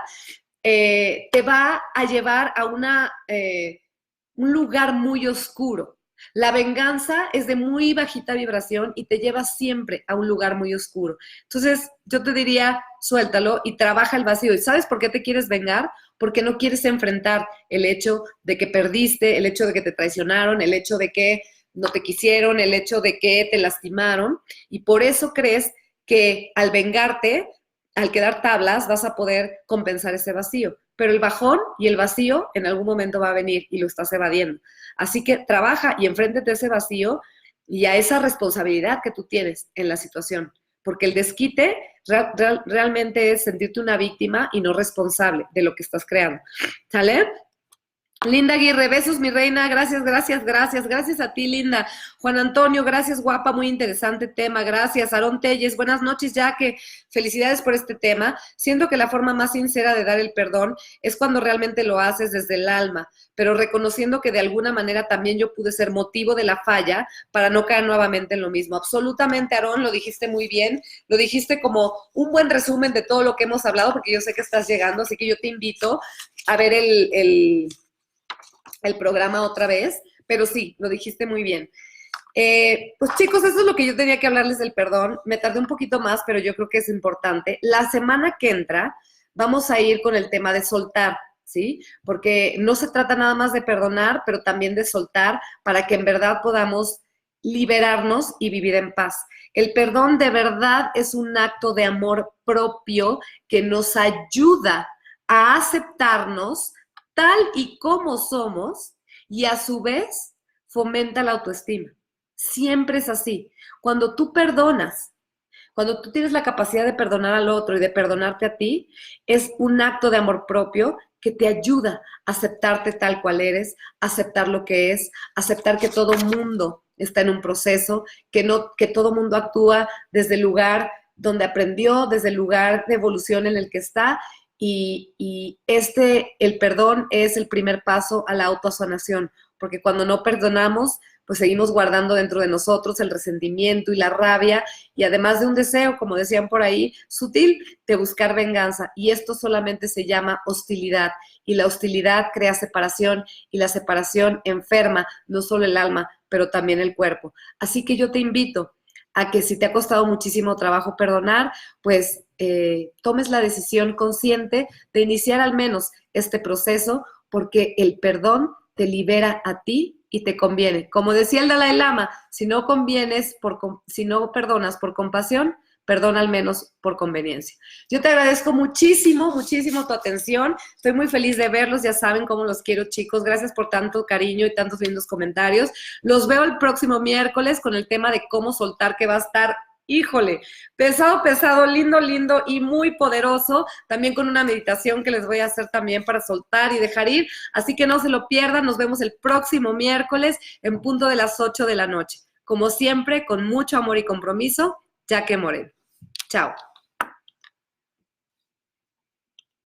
te va a llevar a un lugar muy oscuro. La venganza es de muy bajita vibración y te lleva siempre a un lugar muy oscuro. Entonces, yo te diría, suéltalo y trabaja el vacío. ¿Y sabes por qué te quieres vengar? Porque no quieres enfrentar el hecho de que perdiste, el hecho de que te traicionaron, el hecho de que no te quisieron, el hecho de que te lastimaron. Y por eso crees que al vengarte, al quedar tablas, vas a poder compensar ese vacío. Pero el bajón y el vacío en algún momento va a venir y lo estás evadiendo. Así que trabaja y enfréntate a ese vacío y a esa responsabilidad que tú tienes en la situación. Porque el desquite realmente es sentirte una víctima y no responsable de lo que estás creando. ¿Sale? Linda Aguirre, besos mi reina, gracias, gracias, gracias, gracias a ti, Linda. Juan Antonio, gracias, guapa, muy interesante tema, gracias. Aarón Telles, buenas noches, Jaque, felicidades por este tema. Siento que la forma más sincera de dar el perdón es cuando realmente lo haces desde el alma, pero reconociendo que de alguna manera también yo pude ser motivo de la falla para no caer nuevamente en lo mismo. Absolutamente, Aarón, lo dijiste muy bien, lo dijiste como un buen resumen de todo lo que hemos hablado, porque yo sé que estás llegando, así que yo te invito a ver el programa otra vez, pero sí, lo dijiste muy bien. Pues chicos, eso es lo que yo tenía que hablarles del perdón. Me tardé un poquito más, pero yo creo que es importante. La semana que entra vamos a ir con el tema de soltar, ¿sí? Porque no se trata nada más de perdonar, pero también de soltar para que en verdad podamos liberarnos y vivir en paz. El perdón de verdad es un acto de amor propio que nos ayuda a aceptarnos tal y como somos y a su vez fomenta la autoestima. Siempre es así. Cuando tú perdonas, cuando tú tienes la capacidad de perdonar al otro y de perdonarte a ti, es un acto de amor propio que te ayuda a aceptarte tal cual eres, aceptar lo que es, aceptar que todo mundo está en un proceso, que todo mundo actúa desde el lugar donde aprendió, desde el lugar de evolución en el que está. Y el perdón es el primer paso a la autosanación, porque cuando no perdonamos, pues seguimos guardando dentro de nosotros el resentimiento y la rabia, y además de un deseo, como decían por ahí, sutil, de buscar venganza. Y esto solamente se llama hostilidad, y la hostilidad crea separación, y la separación enferma no solo el alma, pero también el cuerpo. Así que yo te invito a que si te ha costado muchísimo trabajo perdonar, pues tomes la decisión consciente de iniciar al menos este proceso, porque el perdón te libera a ti y te conviene. Como decía el Dalai Lama, si no perdonas por compasión, perdona al menos por conveniencia. Yo te agradezco muchísimo, muchísimo tu atención. Estoy muy feliz de verlos. Ya saben cómo los quiero, chicos. Gracias por tanto cariño y tantos lindos comentarios. Los veo el próximo miércoles con el tema de cómo soltar, que va a estar, híjole, pesado, pesado, lindo, lindo y muy poderoso. También con una meditación que les voy a hacer también para soltar y dejar ir. Así que no se lo pierdan. Nos vemos el próximo miércoles en punto de las 8 de la noche. Como siempre, con mucho amor y compromiso, Jaque Moreno. Chao.